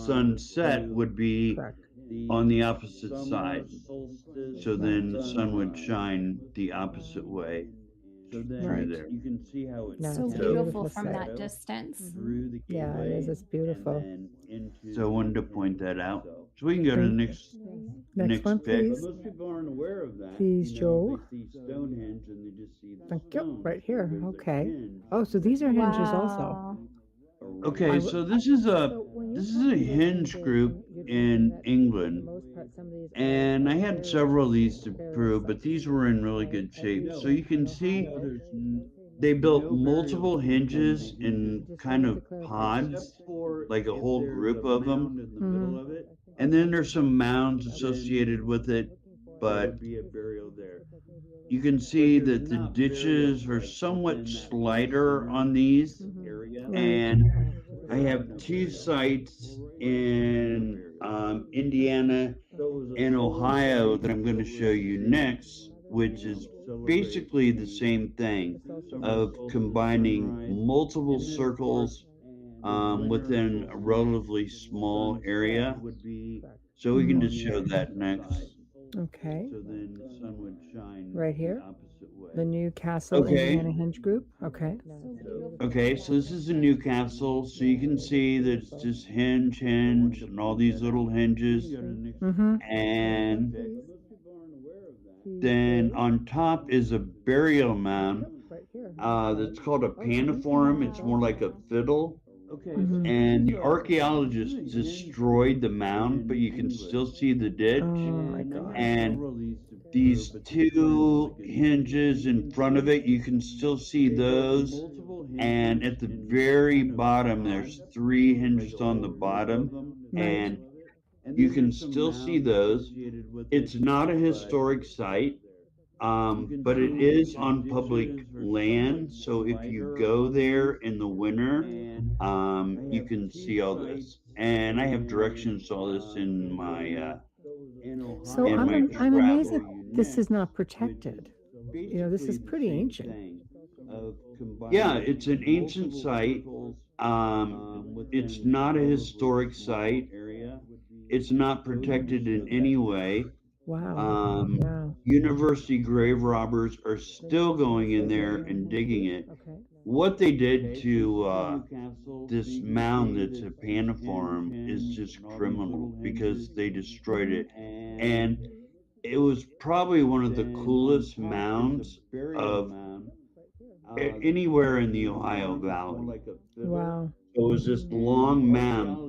Speaker 4: sunset would be
Speaker 1: Correct.
Speaker 4: on the opposite side. So then the sun would shine the opposite way through
Speaker 1: Right.
Speaker 4: there.
Speaker 1: No,
Speaker 2: So
Speaker 1: it's a
Speaker 2: beautiful
Speaker 1: beautiful
Speaker 2: from
Speaker 1: sight.
Speaker 2: that distance.
Speaker 1: Yeah, it is. It's beautiful.
Speaker 4: So I wanted to point that out. So we can go to the
Speaker 1: Thank-
Speaker 4: next
Speaker 1: Next one,
Speaker 4: pic.
Speaker 1: please. Please, Joe. Thank you. Right here. Okay. Oh, so these are hinges also.
Speaker 2: Wow.
Speaker 4: Okay, so this is a hinge group in England, and I had several of these to prove, but these were in really good shape. So you can see they built multiple hinges in kind of pods, like a whole group of them,
Speaker 1: Mhm.
Speaker 4: and then there's some mounds associated with it, but you can see that the ditches are somewhat slighter on these,
Speaker 1: Right.
Speaker 4: and I have two sites in Indiana and Ohio that I'm going to show you next, which is basically the same thing of combining multiple circles within a relatively small area. So we can just show that next.
Speaker 1: Okay. Right here. The Newcastle,
Speaker 4: Okay.
Speaker 1: Indiana Hinge Group. Okay.
Speaker 4: Okay, so this is a Newcastle, so you can see that it's just hinge, and all these little hinges.
Speaker 1: Mm-hmm.
Speaker 4: And then on top is a burial mound that's called a paniform. It's more like a fiddle.
Speaker 1: Mm-hmm.
Speaker 4: And the archaeologists destroyed the mound, but you can still see the ditch.
Speaker 1: Oh my God.
Speaker 4: And these two hinges in front of it, you can still see those. And at the very bottom, there's three hinges on the bottom, and you can still see those. It's not a historic site, but it is on public land. So if you go there in the winter, you can see all this. And I have directions to all this in my
Speaker 1: So
Speaker 4: in my
Speaker 1: I'm amazed that
Speaker 4: travel.
Speaker 1: this is not protected. This is pretty ancient.
Speaker 4: Yeah, it's an ancient site. It's not a historic site. It's not protected in any way.
Speaker 1: Wow. Wow.
Speaker 4: University grave robbers are still going in there and digging it. What they did to this mound that's a paniform is just criminal because they destroyed it. And it was probably one of the coolest mounds of anywhere in the Ohio Valley.
Speaker 1: Wow.
Speaker 4: So it was this long mound.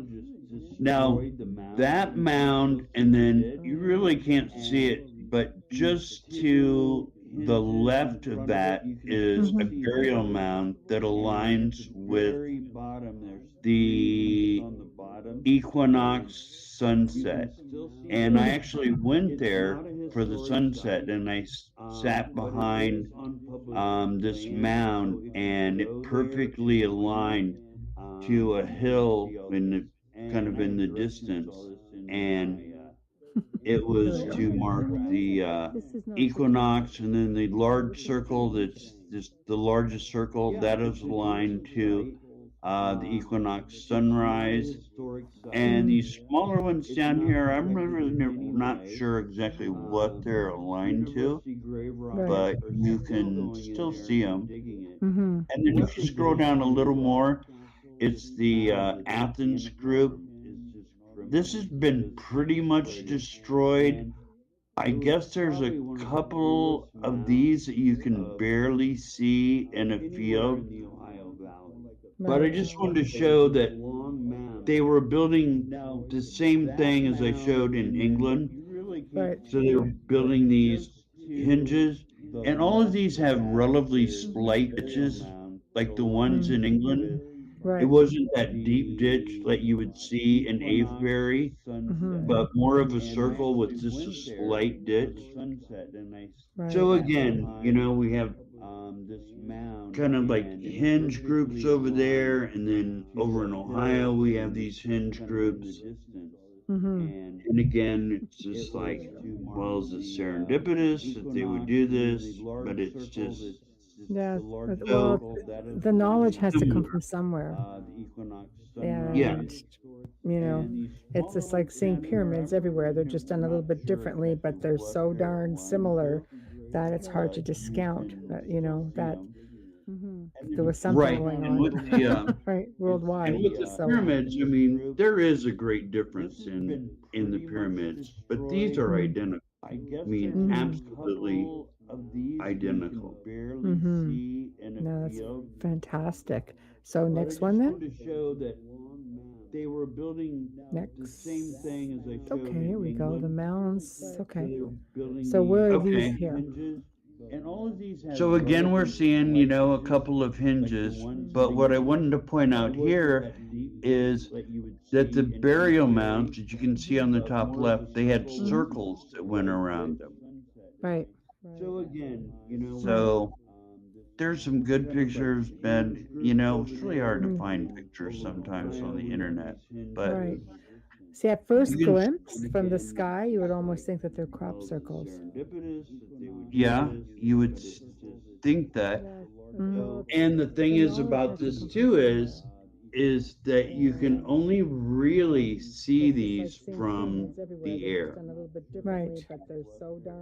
Speaker 4: Now, that mound, and then you really can't see it, but just to the left of that is a
Speaker 1: Mhm.
Speaker 4: burial mound that aligns with the equinox sunset. And I
Speaker 1: Mm.
Speaker 4: actually went there for the sunset, and I sat behind this mound, and it perfectly aligned to a hill in the kind of in the distance, and it was
Speaker 1: Really?
Speaker 4: to mark the equinox, and then the large circle that's just the largest circle that is aligned to the equinox sunrise. And
Speaker 1: Mm.
Speaker 4: these smaller ones down here, I'm really not sure exactly what they're aligned to,
Speaker 1: Right.
Speaker 4: but you can still see them.
Speaker 1: Mhm.
Speaker 4: And then if you scroll down a little more, it's the Athens group. This has been pretty much destroyed. I guess there's a couple of these that you can barely see in a field, but I
Speaker 1: Right.
Speaker 4: just wanted to show that they were building the same thing as I showed in England.
Speaker 1: Right.
Speaker 4: So they were building these hinges, and all of these have relatively slight ditches, like the ones
Speaker 1: Mm.
Speaker 4: in England. It
Speaker 1: Right.
Speaker 4: wasn't that deep ditch like you would see in Avebury,
Speaker 1: Mhm.
Speaker 4: but more of a circle with just a slight ditch.
Speaker 1: Right.
Speaker 4: So again, we have kind of like hinge groups over there, and then over in Ohio we have these hinge groups.
Speaker 1: Mhm.
Speaker 4: And again, it's just like, well, is it serendipitous that they would do this? But it's just
Speaker 1: Yeah. Well,
Speaker 4: so
Speaker 1: the knowledge has to come
Speaker 4: similar.
Speaker 1: from somewhere.
Speaker 4: Yeah,
Speaker 1: And, you know, it's just like seeing pyramids everywhere. They're just done a little bit differently, but they're so darn similar that it's hard to discount that, that there was something
Speaker 4: right.
Speaker 1: going
Speaker 4: And
Speaker 1: on,
Speaker 4: with the
Speaker 1: right,
Speaker 4: and
Speaker 1: worldwide.
Speaker 4: with the
Speaker 1: So,
Speaker 4: pyramids, I mean, there is a great difference in the pyramids, but these are
Speaker 1: mm,
Speaker 4: identical. I mean,
Speaker 1: mhm,
Speaker 4: absolutely identical.
Speaker 1: mhm. No, that's fantastic. So next one then? Next. Okay, here we go. The mounds. Okay. So where are these
Speaker 4: Okay.
Speaker 1: here?
Speaker 4: So again, we're seeing, a couple of hinges, but what I wanted to point out here is that the burial mounds that you can see on the top left, they had
Speaker 1: Mhm.
Speaker 4: circles that went around them.
Speaker 1: Right. Right.
Speaker 4: So there's some good pictures, and it's really hard to
Speaker 1: Mm,
Speaker 4: find pictures sometimes on the internet, but
Speaker 1: right. See, at
Speaker 4: you
Speaker 1: first
Speaker 4: can,
Speaker 1: glimpse from the sky, you would almost think that they're crop circles.
Speaker 4: yeah, you would think that.
Speaker 1: Mhm.
Speaker 4: And the thing is about this too is that you can only really see these from the air.
Speaker 1: Right.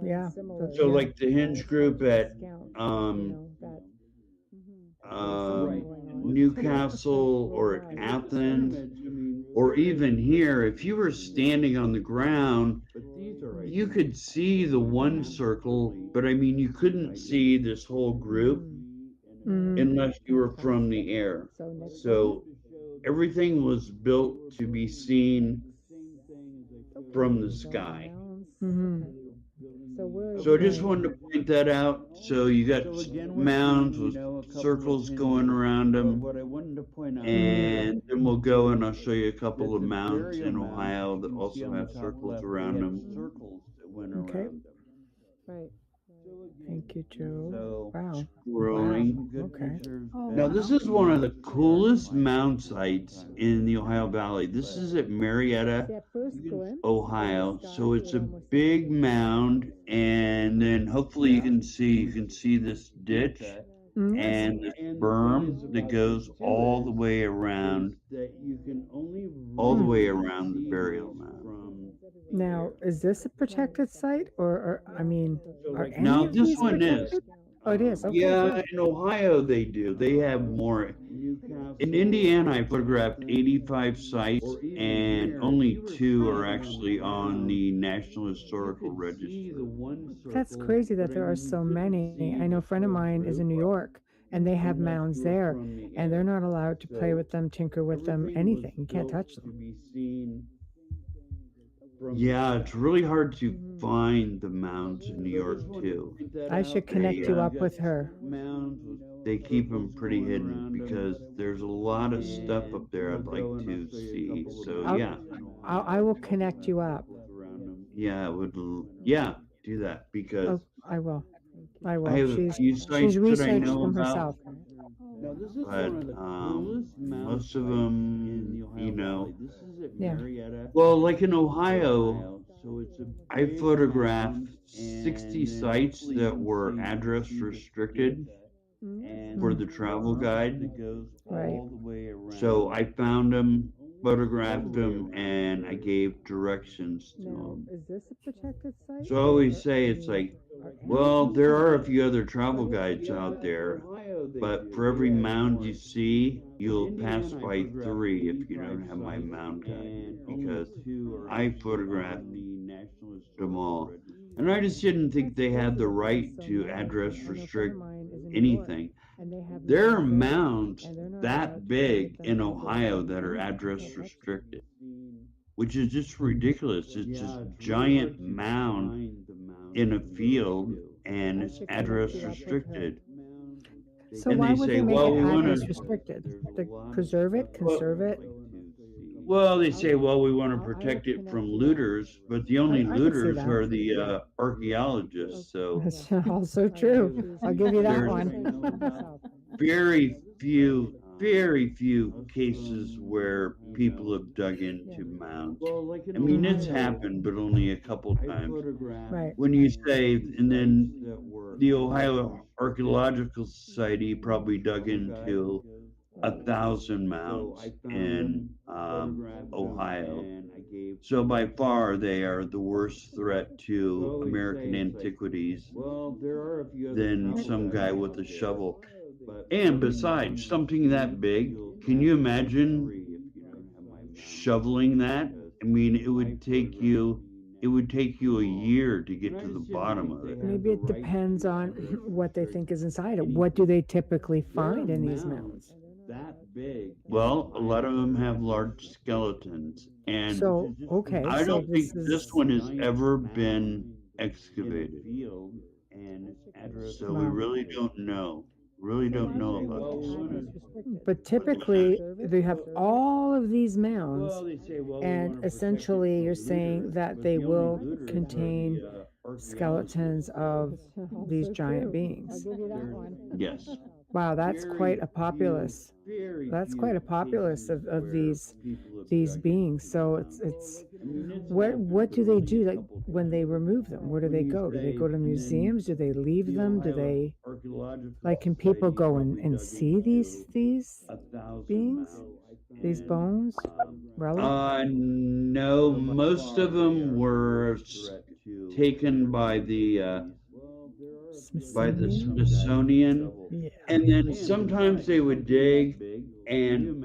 Speaker 1: Yeah.
Speaker 4: So
Speaker 1: Yeah.
Speaker 4: like the hinge group at um um Newcastle or at Athens or even here, if you were standing on the ground, you could see the one circle, but I mean you couldn't see this whole group
Speaker 1: Mhm.
Speaker 4: unless you were from the air. So everything was built to be seen from the sky.
Speaker 1: Mhm.
Speaker 4: So I just
Speaker 1: Okay.
Speaker 4: wanted to point that out. So you got mounds with circles going around them,
Speaker 1: Mhm.
Speaker 4: and then we'll go and I'll show you a couple of mounds in Ohio that also have circles around them.
Speaker 1: Okay. Thank you, Joe. Wow. Wow.
Speaker 4: Scrolling.
Speaker 1: Okay.
Speaker 2: Oh,
Speaker 4: Now, this
Speaker 2: wow.
Speaker 4: is one of the coolest mound sites in the Ohio Valley. This is at Marietta, Ohio. So it's a big mound, and then hopefully you can see this ditch
Speaker 1: Yes.
Speaker 4: and this berm that goes all the
Speaker 1: Hmm.
Speaker 4: way around the burial mound.
Speaker 1: Now, is this a protected site, or I mean, are any
Speaker 4: Now,
Speaker 1: of
Speaker 4: this
Speaker 1: these
Speaker 4: one is.
Speaker 1: protected? Oh, it is. Okay,
Speaker 4: Yeah,
Speaker 1: good.
Speaker 4: in Ohio they do. They have more. In Indiana, I photographed 85 sites, and only two are actually on the National Historical Register.
Speaker 1: That's crazy that there are so many. I know a friend of mine is in New York, and they have
Speaker 4: unless
Speaker 1: mounds
Speaker 4: you're
Speaker 1: there,
Speaker 4: from the
Speaker 1: and they're
Speaker 4: area.
Speaker 1: not allowed to play
Speaker 4: So
Speaker 1: with them, tinker with them,
Speaker 4: everything was
Speaker 1: anything. You can't
Speaker 4: built
Speaker 1: touch
Speaker 4: to
Speaker 1: them.
Speaker 4: be seen from. Yeah, it's really hard to
Speaker 1: Mhm.
Speaker 4: find the mounds in New York too.
Speaker 1: I should
Speaker 4: They
Speaker 1: connect you up with her.
Speaker 4: mounds they keep them pretty hidden because there's a lot of stuff up there I'd like to see. So
Speaker 1: I'll,
Speaker 4: yeah,
Speaker 1: I will connect you up.
Speaker 4: yeah, it would. Yeah, do that because
Speaker 1: Oh, I will. I
Speaker 4: I
Speaker 1: will.
Speaker 4: have a few
Speaker 1: She's
Speaker 4: sites that I
Speaker 1: researched
Speaker 4: know
Speaker 1: them
Speaker 4: about,
Speaker 1: herself.
Speaker 4: but most of them, you know,
Speaker 1: Yeah.
Speaker 4: well, like in Ohio, I photographed 60 sites that were address restricted for
Speaker 1: Mm.
Speaker 4: the travel guide.
Speaker 1: Right.
Speaker 4: So I found them, photographed them, and I gave directions to
Speaker 1: Now,
Speaker 4: them.
Speaker 1: is this a protected site?
Speaker 4: So I always say
Speaker 1: I
Speaker 4: it's
Speaker 1: mean,
Speaker 4: like,
Speaker 1: okay.
Speaker 4: well, there are a few other travel guides out there, but for every mound you see, you'll pass by 3 if you don't have my mound guide because I photographed them all. And I just didn't think they had the right to address
Speaker 1: I know a friend of
Speaker 4: restrict
Speaker 1: mine is in New York,
Speaker 4: anything.
Speaker 1: and they have
Speaker 4: There are
Speaker 1: mounds there,
Speaker 4: mounds
Speaker 1: and they're not allowed
Speaker 4: that
Speaker 1: to play with
Speaker 4: big
Speaker 1: them,
Speaker 4: in
Speaker 1: tinker with
Speaker 4: Ohio
Speaker 1: them,
Speaker 4: that are
Speaker 1: anything. You
Speaker 4: address
Speaker 1: can't touch them.
Speaker 4: restricted, which is just ridiculous. It's this giant mound in a field and
Speaker 1: I
Speaker 4: it's
Speaker 1: should connect
Speaker 4: address
Speaker 1: you up with her.
Speaker 4: restricted.
Speaker 1: So
Speaker 4: And
Speaker 1: why
Speaker 4: they
Speaker 1: would
Speaker 4: say,
Speaker 1: they make
Speaker 4: well,
Speaker 1: it
Speaker 4: we want
Speaker 1: address
Speaker 4: to,
Speaker 1: restricted? Like preserve it, conserve it?
Speaker 4: well, they say, well, we want to
Speaker 1: I will
Speaker 4: protect it
Speaker 1: connect
Speaker 4: from
Speaker 1: you up.
Speaker 4: looters, but the only
Speaker 1: I could see
Speaker 4: looters
Speaker 1: that.
Speaker 4: are the archaeologists. So
Speaker 1: That's also true. I'll give you that
Speaker 4: there's
Speaker 1: one.
Speaker 4: very few cases where people have dug into mounds. I mean, it's happened, but only a couple times.
Speaker 1: Right.
Speaker 4: When you say, and then the Ohio Archaeological Society probably dug into 1,000 mounds in Ohio. So by far, they are the worst threat to American antiquities than some guy with a shovel. And besides, something that big, can you imagine shoveling that? I mean, it would take you a year to get to the bottom of it.
Speaker 1: Maybe it depends on what they think is inside it. What do they typically find in these mounds?
Speaker 4: Well, a lot of them have large skeletons, and
Speaker 1: So, okay,
Speaker 4: I
Speaker 1: so
Speaker 4: don't think
Speaker 1: this
Speaker 4: this
Speaker 1: is,
Speaker 4: one has ever been excavated. So we
Speaker 1: wow.
Speaker 4: really don't know. Really don't know about this one.
Speaker 1: But typically, they have all of these mounds, and essentially, you're saying that they will contain skeletons of these giant beings.
Speaker 4: Yes.
Speaker 1: Wow, that's quite a populace. That's quite a populace of these beings. So it's what do they do like when they remove them? Where do they go? Do they go to museums? Do they leave them? Do they like can people go and see these beings? These bones? Relics?
Speaker 4: No, most of them were taken by the
Speaker 1: Smithsonian?
Speaker 4: Smithsonian,
Speaker 1: Yeah.
Speaker 4: and then sometimes they would dig, and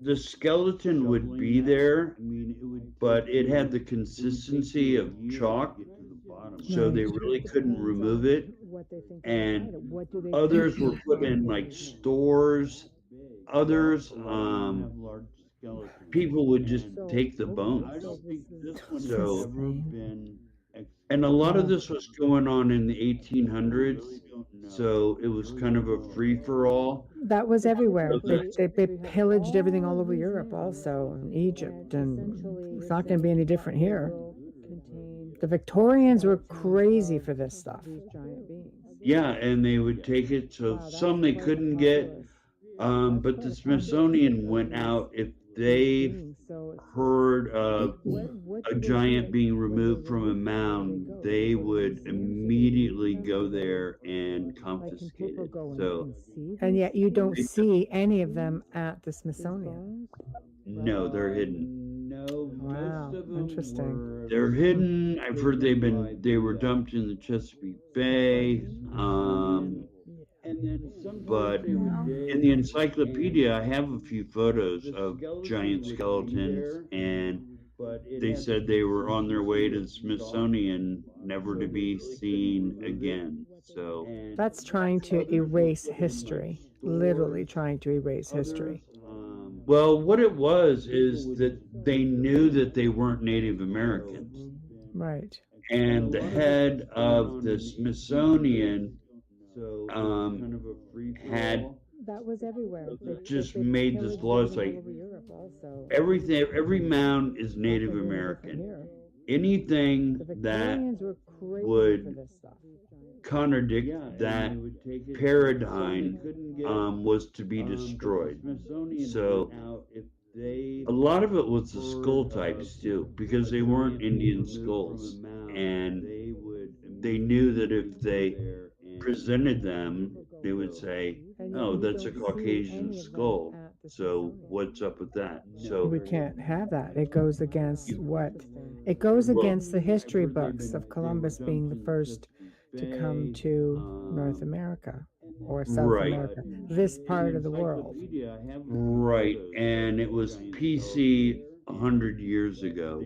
Speaker 4: the skeleton would be there, but it had the consistency of chalk, so they
Speaker 1: Right.
Speaker 4: really couldn't remove it.
Speaker 1: What they think is
Speaker 4: And
Speaker 1: inside it. What do they
Speaker 4: others were
Speaker 1: think?
Speaker 4: put in like stores. Others, people would just take the bones. So,
Speaker 1: Insane.
Speaker 4: and a lot of
Speaker 1: Wow.
Speaker 4: this was going on in the 1800s, so it was kind of a free for all.
Speaker 1: That was everywhere.
Speaker 4: So
Speaker 1: They pillaged everything all over Europe, also in Egypt, and it's not going to be any different here. The Victorians were crazy for this stuff.
Speaker 4: yeah, and they would take it. So some they couldn't get, but the Smithsonian went out if they heard of a giant being removed from a mound, they would immediately go there and confiscate it. So,
Speaker 1: And yet you don't see any of them at the Smithsonian.
Speaker 4: no, they're hidden.
Speaker 1: Wow, interesting.
Speaker 4: They're hidden. I've heard they were dumped in the Chesapeake Bay. But in the encyclopedia, I have a few photos of giant skeletons, and they said they were on their way to the Smithsonian, never to be seen again. So
Speaker 1: That's trying to erase history, literally trying to erase history.
Speaker 4: well, what it was is that they knew that they weren't Native Americans.
Speaker 1: Right.
Speaker 4: And the head of the Smithsonian had
Speaker 1: That was everywhere.
Speaker 4: just
Speaker 1: They
Speaker 4: made this
Speaker 1: pillaged
Speaker 4: law.
Speaker 1: them
Speaker 4: It's
Speaker 1: all
Speaker 4: like
Speaker 1: over Europe also.
Speaker 4: every mound is
Speaker 1: Not
Speaker 4: Native
Speaker 1: gonna be any different
Speaker 4: American.
Speaker 1: here.
Speaker 4: Anything
Speaker 1: The
Speaker 4: that
Speaker 1: Victorians were crazy for
Speaker 4: would
Speaker 1: this stuff.
Speaker 4: contradict that paradigm was to be destroyed. So a lot of it was the skull types too, because they weren't Indian skulls, and they knew that if they presented them, they would say, "Oh,
Speaker 1: You
Speaker 4: that's a
Speaker 1: don't see
Speaker 4: Caucasian
Speaker 1: any of them
Speaker 4: skull.
Speaker 1: at the
Speaker 4: So
Speaker 1: Smithsonian.
Speaker 4: what's up with that?"
Speaker 1: We
Speaker 4: So
Speaker 1: can't have that. It goes against
Speaker 4: you,
Speaker 1: what? It goes
Speaker 4: well,
Speaker 1: against the history books of Columbus being the first to come to North America or South
Speaker 4: right,
Speaker 1: America, this part of the world.
Speaker 4: right, and it was PC 100 years ago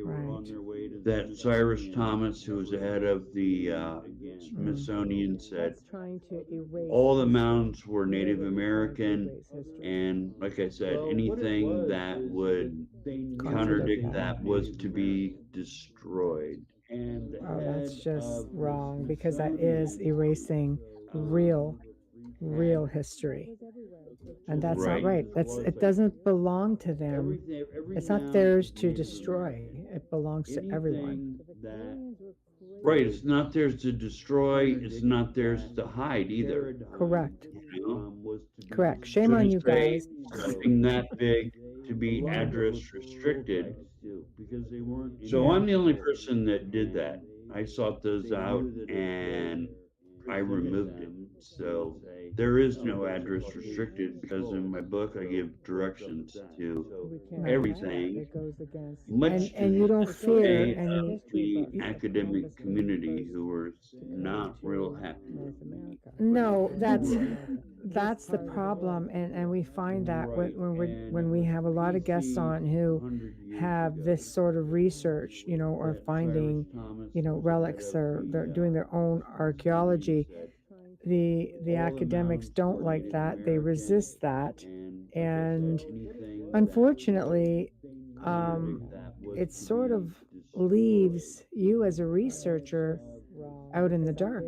Speaker 1: Right.
Speaker 4: that Cyrus Thomas, who was the head of the Smithsonian, said
Speaker 1: That's trying to erase
Speaker 4: all the
Speaker 1: history.
Speaker 4: mounds were Native
Speaker 1: Literally trying to
Speaker 4: American,
Speaker 1: erase history.
Speaker 4: and like I said, anything that would
Speaker 1: Contradict
Speaker 4: contradict that was to be destroyed.
Speaker 1: Oh, that's just wrong because that is erasing real history. And that's not
Speaker 4: Right.
Speaker 1: right. It doesn't belong to them. It's not theirs to destroy. It belongs to everyone.
Speaker 4: Right, it's not theirs to destroy, it's not theirs to hide either.
Speaker 1: Correct.
Speaker 4: You know?
Speaker 1: Correct. Shame
Speaker 4: So
Speaker 1: on
Speaker 4: to
Speaker 1: you
Speaker 4: say
Speaker 1: guys.
Speaker 4: something that big to be address restricted. So
Speaker 1: Yeah.
Speaker 4: I'm the only person that did that. I sought those out and I removed it. So there is no address restricted because in my book I give directions to
Speaker 1: We can't have that.
Speaker 4: everything,
Speaker 1: It goes against
Speaker 4: much to
Speaker 1: and you
Speaker 4: the
Speaker 1: don't fear
Speaker 4: dismay
Speaker 1: any
Speaker 4: of the academic community who were not real happy with me.
Speaker 1: No, that's the problem, and we find that when we have a lot of guests on who have this sort of research, or finding, relics, or they're doing their own archaeology. The academics don't like that. They resist that, and unfortunately, it sort of leaves you as a researcher out in the dark.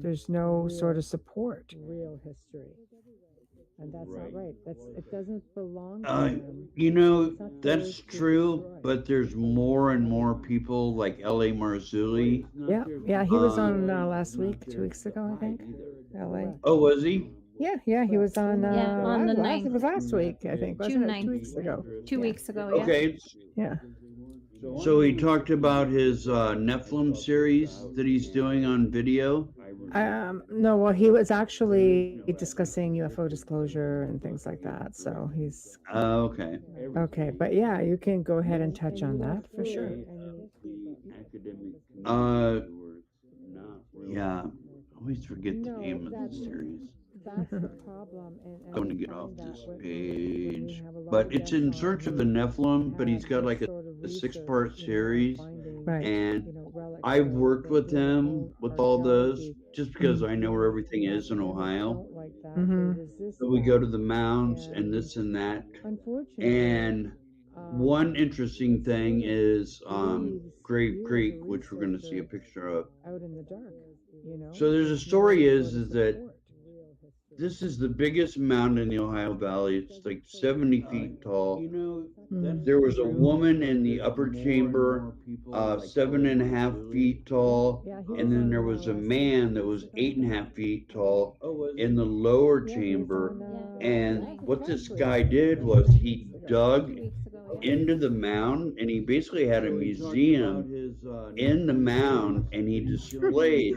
Speaker 1: There's no sort of support. Real history. And that's not right. It doesn't belong to them.
Speaker 4: That's true, but there's more and more people like L.A. Marzulli.
Speaker 1: Yeah, he was on last week, 2 weeks ago, I think. LA.
Speaker 4: Oh, was he?
Speaker 1: Yeah, he was on
Speaker 2: on the
Speaker 1: it was
Speaker 2: 9th.
Speaker 1: last week, I think, wasn't
Speaker 2: June
Speaker 1: it? 2
Speaker 2: 9th.
Speaker 1: weeks ago.
Speaker 2: 2 weeks ago, yeah.
Speaker 4: Okay,
Speaker 1: Yeah.
Speaker 4: so he talked about his Nephilim series that he's doing on video.
Speaker 1: No, well, he was actually discussing UFO disclosure and things like that. So he's
Speaker 4: Okay.
Speaker 1: okay. But yeah, you can go ahead and touch on that for sure.
Speaker 4: Yeah, I always forget the name of the series.
Speaker 1: That's the problem.
Speaker 4: I'm going to get off this page. But it's In Search of the Nephilim, but he's got like a 6-part series.
Speaker 1: Right.
Speaker 4: And I've worked with him with all those just because I know where everything is in Ohio. So we go to the mounds and this and that. And one interesting thing is Grave Creek, which we're going to see a picture of. So there's a story is that this is the biggest mound in the Ohio Valley. It's like 70 feet tall. There was a woman in the upper chamber, 7.5 feet tall, and then there was a man that was 8.5 feet tall in the lower chamber. And what this guy did was he dug into the mound and he basically had a museum in the mound and he displayed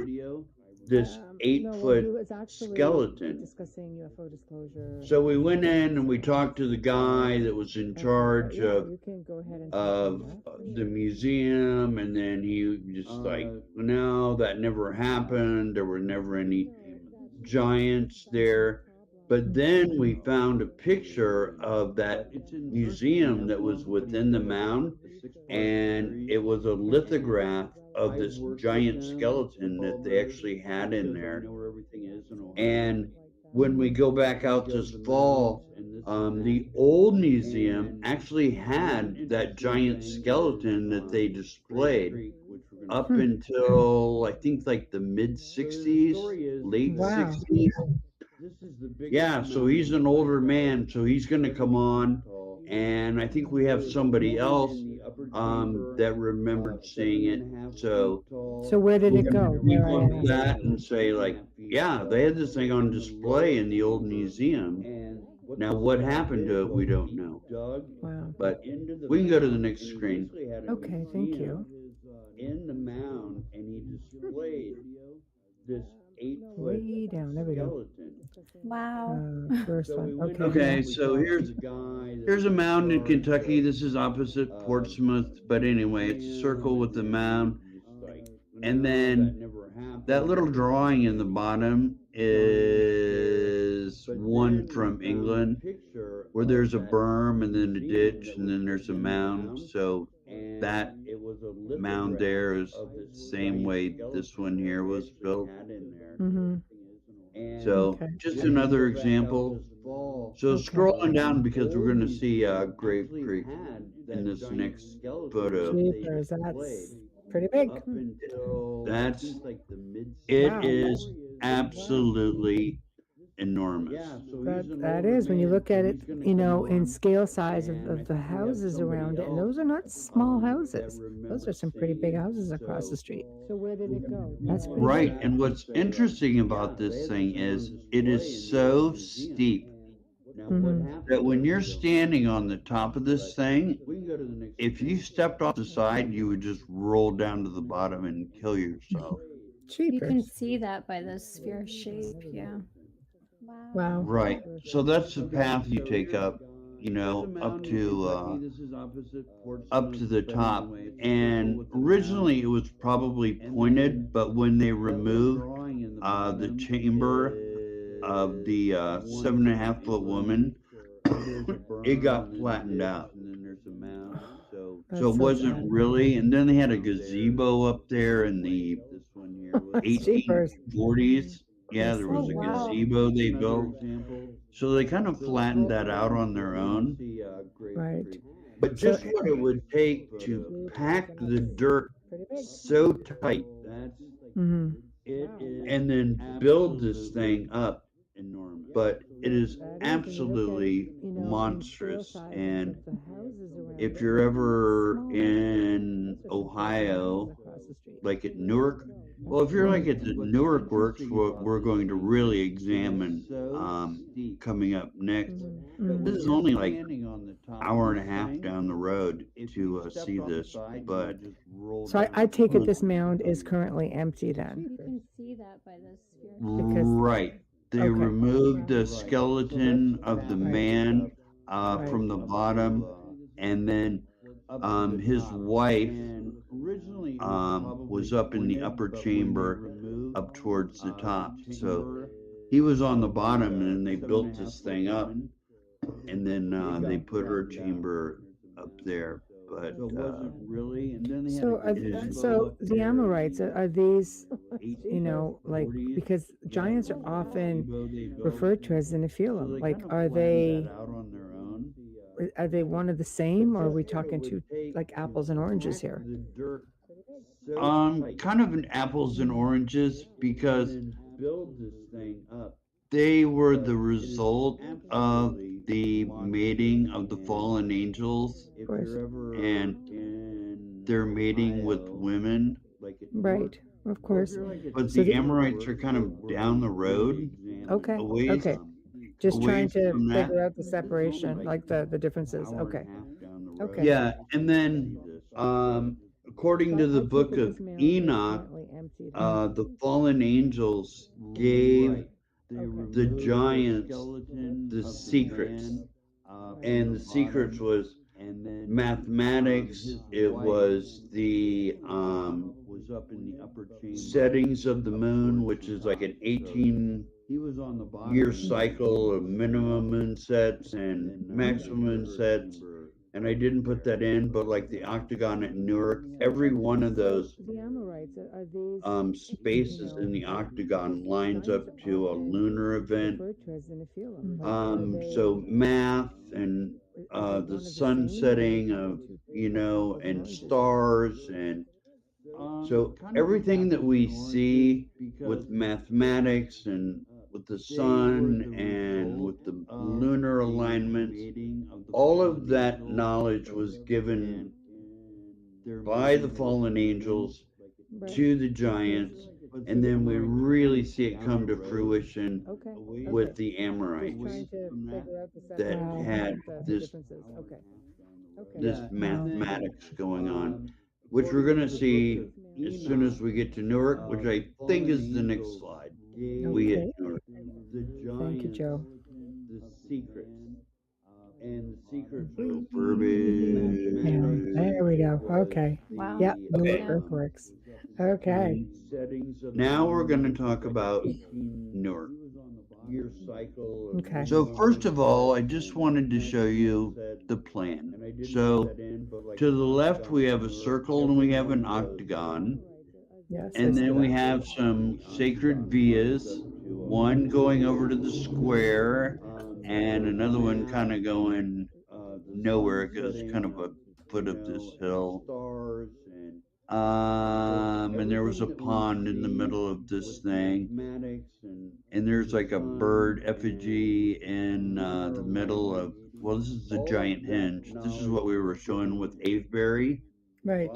Speaker 4: this 8-foot skeleton. So we went in and we talked to the guy that was in charge of the museum, and then he just like, no, that never happened. There were never any giants there. But then we found a picture of that museum that was within the mound, and it was a lithograph of this giant skeleton that they actually had in there. And when we go back out this fall, the old museum actually had that giant skeleton that they displayed up
Speaker 1: Hmm.
Speaker 4: until I think like the mid 60s, late
Speaker 1: Wow.
Speaker 4: 60s. Yeah, so he's an older man, so he's going to come on, and I think we have somebody else that remembered seeing it. So
Speaker 1: So where did
Speaker 4: we're
Speaker 1: it
Speaker 4: going
Speaker 1: go?
Speaker 4: to
Speaker 1: Where I
Speaker 4: debunk
Speaker 1: asked.
Speaker 4: that and say, like, yeah, they had this thing on display in the old museum. Now, what happened to it, we don't know.
Speaker 1: Wow.
Speaker 4: But we can go to the next screen.
Speaker 1: Okay, thank you.
Speaker 4: In the mound, and he displayed this 8-foot
Speaker 1: Way down. There we go.
Speaker 4: skeleton.
Speaker 2: Wow.
Speaker 1: First one. Okay.
Speaker 4: Okay,
Speaker 1: Yeah.
Speaker 4: so here's a mound in Kentucky. This is opposite Portsmouth, but anyway, it's a circle with the mound. And then that little drawing in the bottom is one from England, where there's a berm and then a ditch and then there's a mound. So that mound there is the same way this one here was built.
Speaker 1: Mm-hmm.
Speaker 4: So
Speaker 1: Okay.
Speaker 4: just another example. So
Speaker 1: Okay.
Speaker 4: scrolling down because we're going to see Grave Creek in this next photo.
Speaker 1: Jeepers, that's pretty big.
Speaker 4: That's it
Speaker 1: Wow.
Speaker 4: is absolutely enormous.
Speaker 1: That is when you look at it, in scale size of the houses around it, and those are not small houses. Those are some pretty big houses across the street. So where did it go? That's pretty
Speaker 4: Right,
Speaker 1: big.
Speaker 4: and what's interesting about this thing is it is so steep
Speaker 1: Mhm.
Speaker 4: that when you're standing on the top of this thing, if you stepped off the side, you would just roll down to the bottom and kill yourself.
Speaker 2: You can
Speaker 1: Cheapers.
Speaker 2: see that by the sphere shape. Yeah. Wow.
Speaker 1: Wow.
Speaker 4: Right. So that's the path you take up, up to the top. And originally it was probably pointed, but when they removed the chamber of the 7.5-foot woman, it got flattened out. So
Speaker 1: That's
Speaker 4: it
Speaker 1: so
Speaker 4: wasn't
Speaker 1: sad.
Speaker 4: really. And then they had a gazebo up there in the
Speaker 1: That's cheapers.
Speaker 4: 1840s. Yeah, there
Speaker 2: Oh,
Speaker 4: was a
Speaker 2: wow.
Speaker 4: gazebo they built. So they kind of flattened that out on their own.
Speaker 1: Right.
Speaker 4: But
Speaker 1: So
Speaker 4: just what it would take to pack the dirt so tight
Speaker 1: hmm
Speaker 4: and then build this thing up. But it is absolutely monstrous. And if you're ever in Ohio, like at Newark, well, if you're like at the Newark Works, what we're going to really examine coming up next. This is only like hour and a half down the road to see this, but
Speaker 1: So I take it this mound is currently empty then.
Speaker 2: You can see that by the sphere.
Speaker 1: Because
Speaker 4: right. They
Speaker 1: okay.
Speaker 4: removed the skeleton of the
Speaker 1: Right.
Speaker 4: man
Speaker 1: Right.
Speaker 4: from the bottom, and then his wife was up in the upper chamber up towards the top. So he was on the bottom, and then they built this thing up, and then they put her chamber up there. But
Speaker 1: So the Amorites are these, like, because giants are often referred to as the Nephilim. Like, are they one of the same, or are we talking two like apples and oranges here?
Speaker 4: kind of an apples and oranges because they were the result of the mating of the fallen angels
Speaker 1: Of course.
Speaker 4: and their mating with women.
Speaker 1: Right. Of course.
Speaker 4: But
Speaker 1: So
Speaker 4: the
Speaker 1: the-
Speaker 4: Amorites are kind of down the road,
Speaker 1: Okay.
Speaker 4: a ways,
Speaker 1: Okay. Just
Speaker 4: away
Speaker 1: trying to
Speaker 4: from that.
Speaker 1: figure out the separation, like the differences. Okay. Okay.
Speaker 4: Yeah, and then according to the book of Enoch, the fallen angels gave the giants the secrets, and the secrets was mathematics. It was the settings of the moon, which is like an year cycle of minimum moon sets and maximum moon sets. And I didn't put that in, but like the octagon at Newark, every one of
Speaker 1: So
Speaker 4: those
Speaker 1: the Amorites are these,
Speaker 4: spaces in the octagon lines up
Speaker 1: signs are
Speaker 4: to a
Speaker 1: often
Speaker 4: lunar event.
Speaker 1: referred to as the Nephilim. Like, are they?
Speaker 4: So math and
Speaker 1: Is it
Speaker 4: the
Speaker 1: one of the
Speaker 4: sun
Speaker 1: same, or are they
Speaker 4: setting
Speaker 1: kind of
Speaker 4: of,
Speaker 1: two
Speaker 4: you know,
Speaker 1: apples and
Speaker 4: and
Speaker 1: oranges?
Speaker 4: stars, and so everything that we see with mathematics and with the sun and with the lunar alignments, all of that knowledge was given by the fallen angels
Speaker 1: Right.
Speaker 4: to the giants, and then we really see it come to fruition
Speaker 1: Okay.
Speaker 4: with
Speaker 1: Okay.
Speaker 4: the
Speaker 1: Just
Speaker 4: Amorites
Speaker 1: trying to figure out the
Speaker 4: that
Speaker 1: separation,
Speaker 4: had
Speaker 1: the
Speaker 4: this
Speaker 1: differences. Okay. Okay.
Speaker 4: this
Speaker 1: Wow.
Speaker 4: mathematics going on, which we're going to see as soon as we get to Newark, which I think is the next slide. We hit
Speaker 1: Okay.
Speaker 4: Newark.
Speaker 1: Thank you, Joe.
Speaker 4: So
Speaker 1: Yeah, there we go. Okay.
Speaker 2: Wow.
Speaker 1: Yep. Newer
Speaker 2: Yeah.
Speaker 1: earthworks. Okay.
Speaker 4: now we're going to talk about Newark.
Speaker 1: Okay.
Speaker 4: So first of all, I just wanted to show you the plan. So to the left we have a circle and we have an octagon,
Speaker 1: Yes, I
Speaker 4: and
Speaker 1: see
Speaker 4: then we
Speaker 1: that.
Speaker 4: have some sacred vias, one going over to the square and another one kind of going nowhere. It goes kind of a foot of this hill. And there was a pond in the middle of this thing, and there's like a bird effigy in the middle of. Well, this is the giant hinge. This is what we were showing with Avebury
Speaker 1: Right.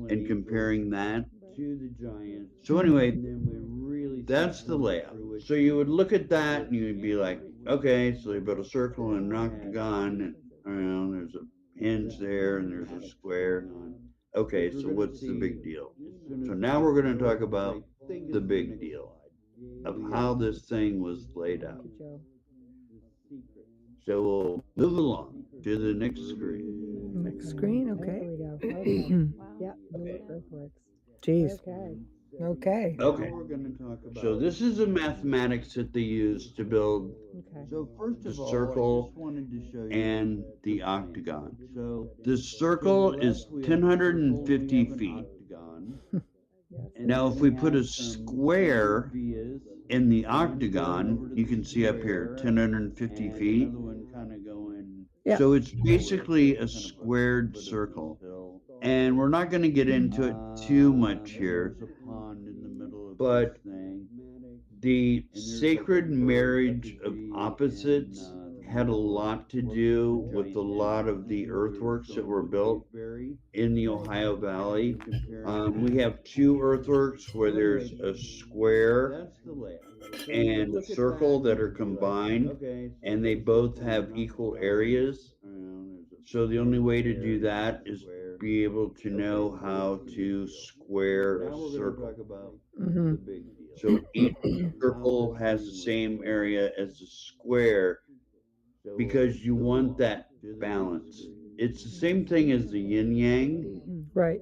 Speaker 4: and comparing that. So anyway, that's the layout. So you would look at that and you would be like, okay, so they built a circle and an octagon, and there's a hinge there and there's a square. Okay, so what's the big deal? So now we're going to talk about the big deal of how this thing was laid
Speaker 1: Thank
Speaker 4: out.
Speaker 1: you, Joe.
Speaker 4: So we'll move along to the next screen.
Speaker 1: Next screen. Okay. There we go. Okay. Yep. Newer earthworks. Jeez. Okay. Okay.
Speaker 4: Okay, so this is the mathematics that they use to build
Speaker 1: Okay.
Speaker 4: the circle and the octagon. The circle is 1,050 feet.
Speaker 1: Yes.
Speaker 4: Now, if we put a square in the octagon, you can see up here 1,050 feet.
Speaker 1: Yeah.
Speaker 4: So it's basically a squared circle. And we're not going to get into it too much here, but the sacred marriage of opposites had a lot to do with a lot of the earthworks that were built in the Ohio Valley. We have two earthworks where there's a square and a circle that are combined, and they both have equal areas. So the only way to do that is be able to know how to square a circle.
Speaker 1: Mm-hmm.
Speaker 4: So each circle has the same area as the square because you want that balance. It's the same thing as the yin yang,
Speaker 1: Right.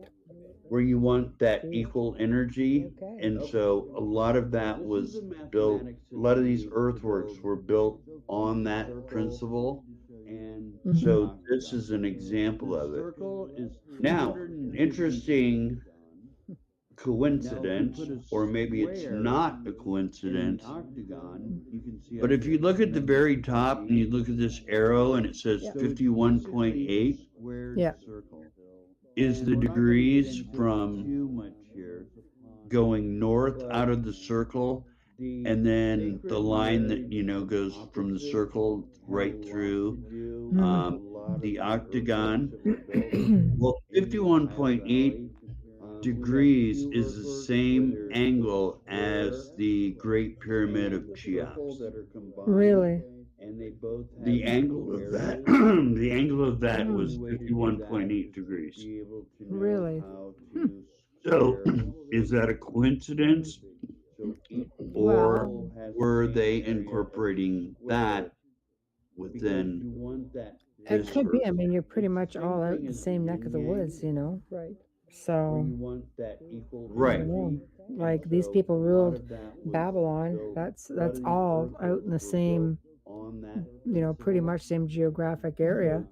Speaker 4: where you want that equal energy.
Speaker 1: Okay.
Speaker 4: And so a lot of that was built, a lot of these earthworks were built on that principle.
Speaker 1: Mhm.
Speaker 4: So this is an example of it. Now, interesting coincidence, or maybe it's not a coincidence, but if you look at the very top and you look at this arrow and it says 51.8,
Speaker 1: Yeah.
Speaker 4: is the degrees from going north out of the circle, and then the line that goes from the circle right through the octagon. Well, 51.8 degrees is the same angle as the Great Pyramid of Cheops.
Speaker 1: Really?
Speaker 4: The angle of that, the angle of that was 51.8 degrees.
Speaker 1: Really?
Speaker 4: So, is that a coincidence, or were they incorporating that within
Speaker 1: It
Speaker 4: this
Speaker 1: could be. I
Speaker 4: earth?
Speaker 1: mean, you're pretty much all out the same neck of the woods, you know? Right. So I
Speaker 4: Right.
Speaker 1: don't know. Like these people ruled Babylon. That's all out in the same, pretty much same geographic area.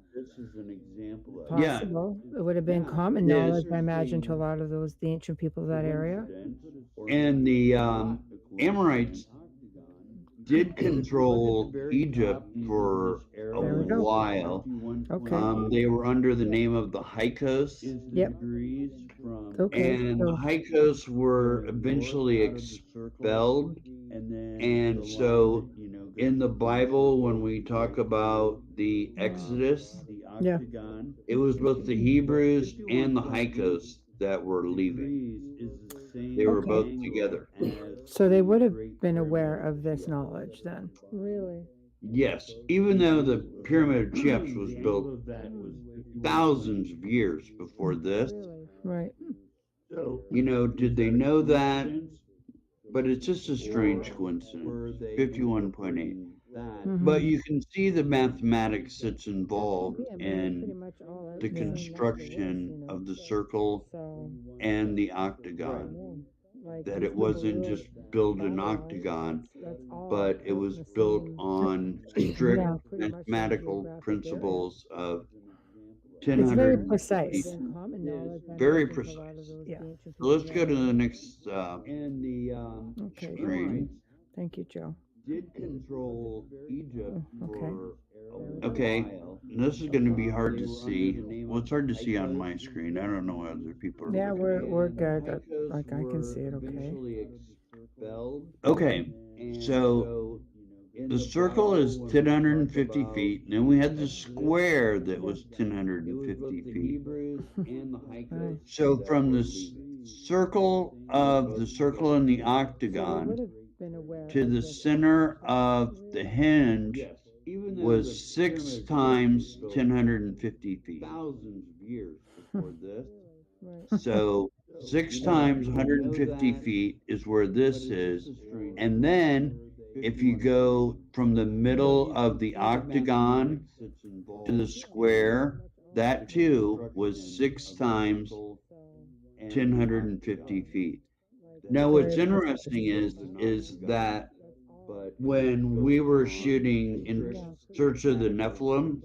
Speaker 4: Yeah,
Speaker 1: Possible. It would have been common
Speaker 4: it is.
Speaker 1: knowledge, I imagine, to a lot of the ancient people of that area.
Speaker 4: And the Amorites did control Egypt for a
Speaker 1: There we go.
Speaker 4: while.
Speaker 1: Okay.
Speaker 4: They were under the name of the Hyksos,
Speaker 1: Yep. Okay.
Speaker 4: and the
Speaker 1: So
Speaker 4: Hyksos were eventually expelled. And so in the Bible, when we talk about the Exodus,
Speaker 1: yeah.
Speaker 4: it was both the Hebrews and the Hyksos that were leaving. They were
Speaker 1: Okay.
Speaker 4: both together.
Speaker 1: So they would have been aware of this knowledge then. Really?
Speaker 4: Yes, even though the Pyramid of Cheops was built thousands of years before this,
Speaker 1: Right.
Speaker 4: did they know that? But it's just a strange coincidence. 51.8. But
Speaker 1: Mhm.
Speaker 4: you can see the mathematics that's involved
Speaker 1: Yeah, I mean, they're pretty
Speaker 4: in
Speaker 1: much all out
Speaker 4: the
Speaker 1: in the same neck of the woods,
Speaker 4: construction of the circle
Speaker 1: So
Speaker 4: and the
Speaker 1: I don't
Speaker 4: octagon.
Speaker 1: know. Like
Speaker 4: That
Speaker 1: these
Speaker 4: it
Speaker 1: people
Speaker 4: wasn't
Speaker 1: ruled
Speaker 4: just build an
Speaker 1: Babylon.
Speaker 4: octagon,
Speaker 1: That's all
Speaker 4: but it
Speaker 1: out
Speaker 4: was
Speaker 1: in the
Speaker 4: built
Speaker 1: same
Speaker 4: on strict
Speaker 1: yeah, pretty much same
Speaker 4: mathematical
Speaker 1: geographic area.
Speaker 4: principles of
Speaker 1: It's very
Speaker 4: 1000
Speaker 1: precise.
Speaker 4: feet.
Speaker 1: Common knowledge, I
Speaker 4: Very
Speaker 1: imagine, to a lot of
Speaker 4: precise.
Speaker 1: those yeah.
Speaker 4: So
Speaker 1: ancient people
Speaker 4: let's
Speaker 1: of
Speaker 4: go
Speaker 1: that
Speaker 4: to the
Speaker 1: area.
Speaker 4: next
Speaker 1: Okay.
Speaker 4: screen.
Speaker 1: Thank you, Joe. Okay.
Speaker 4: Okay, this is going to be hard to see. Well, it's hard to see on my screen. I don't know what other people are
Speaker 1: Yeah,
Speaker 4: looking
Speaker 1: we're good. Like I can see it. Okay.
Speaker 4: at. Okay, so the circle is 1050 feet, and then we had the square that was 1050 feet.
Speaker 1: Right.
Speaker 4: So from the circle and the
Speaker 1: So they
Speaker 4: octagon
Speaker 1: would have been aware
Speaker 4: to
Speaker 1: of
Speaker 4: the
Speaker 1: this.
Speaker 4: center of the hinge was 6 times 1050 feet.
Speaker 1: Right.
Speaker 4: So 6 times 150 feet is where this is. And then if you go from the middle of the octagon to the square, that too was 6 times 1050 feet. Now, what's
Speaker 1: Very
Speaker 4: interesting
Speaker 1: precise.
Speaker 4: is that when we were shooting in Search of the Nephilim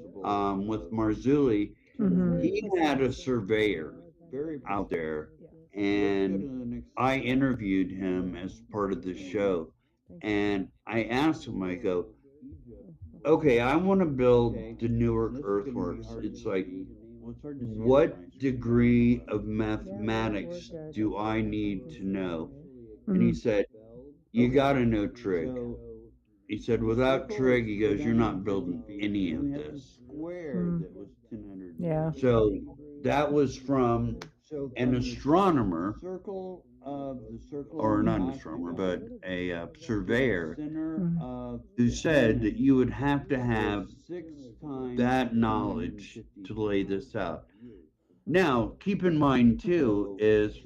Speaker 4: with Marzulli,
Speaker 1: Mhm.
Speaker 4: he had a surveyor out there, and I interviewed him as part of the show. And I asked him, I go, okay, I want to build the Newark Earthworks. It's like, what degree of mathematics do I need to know? And he
Speaker 1: Mhm.
Speaker 4: said, you got to know trig. He said, without trig, he goes, you're not building any of this.
Speaker 1: Mm. Yeah.
Speaker 4: So that was from an astronomer, or not an astronomer, but a surveyor,
Speaker 1: Mhm.
Speaker 4: who said that you would have to have that knowledge to lay this out. Now, keep in mind too, is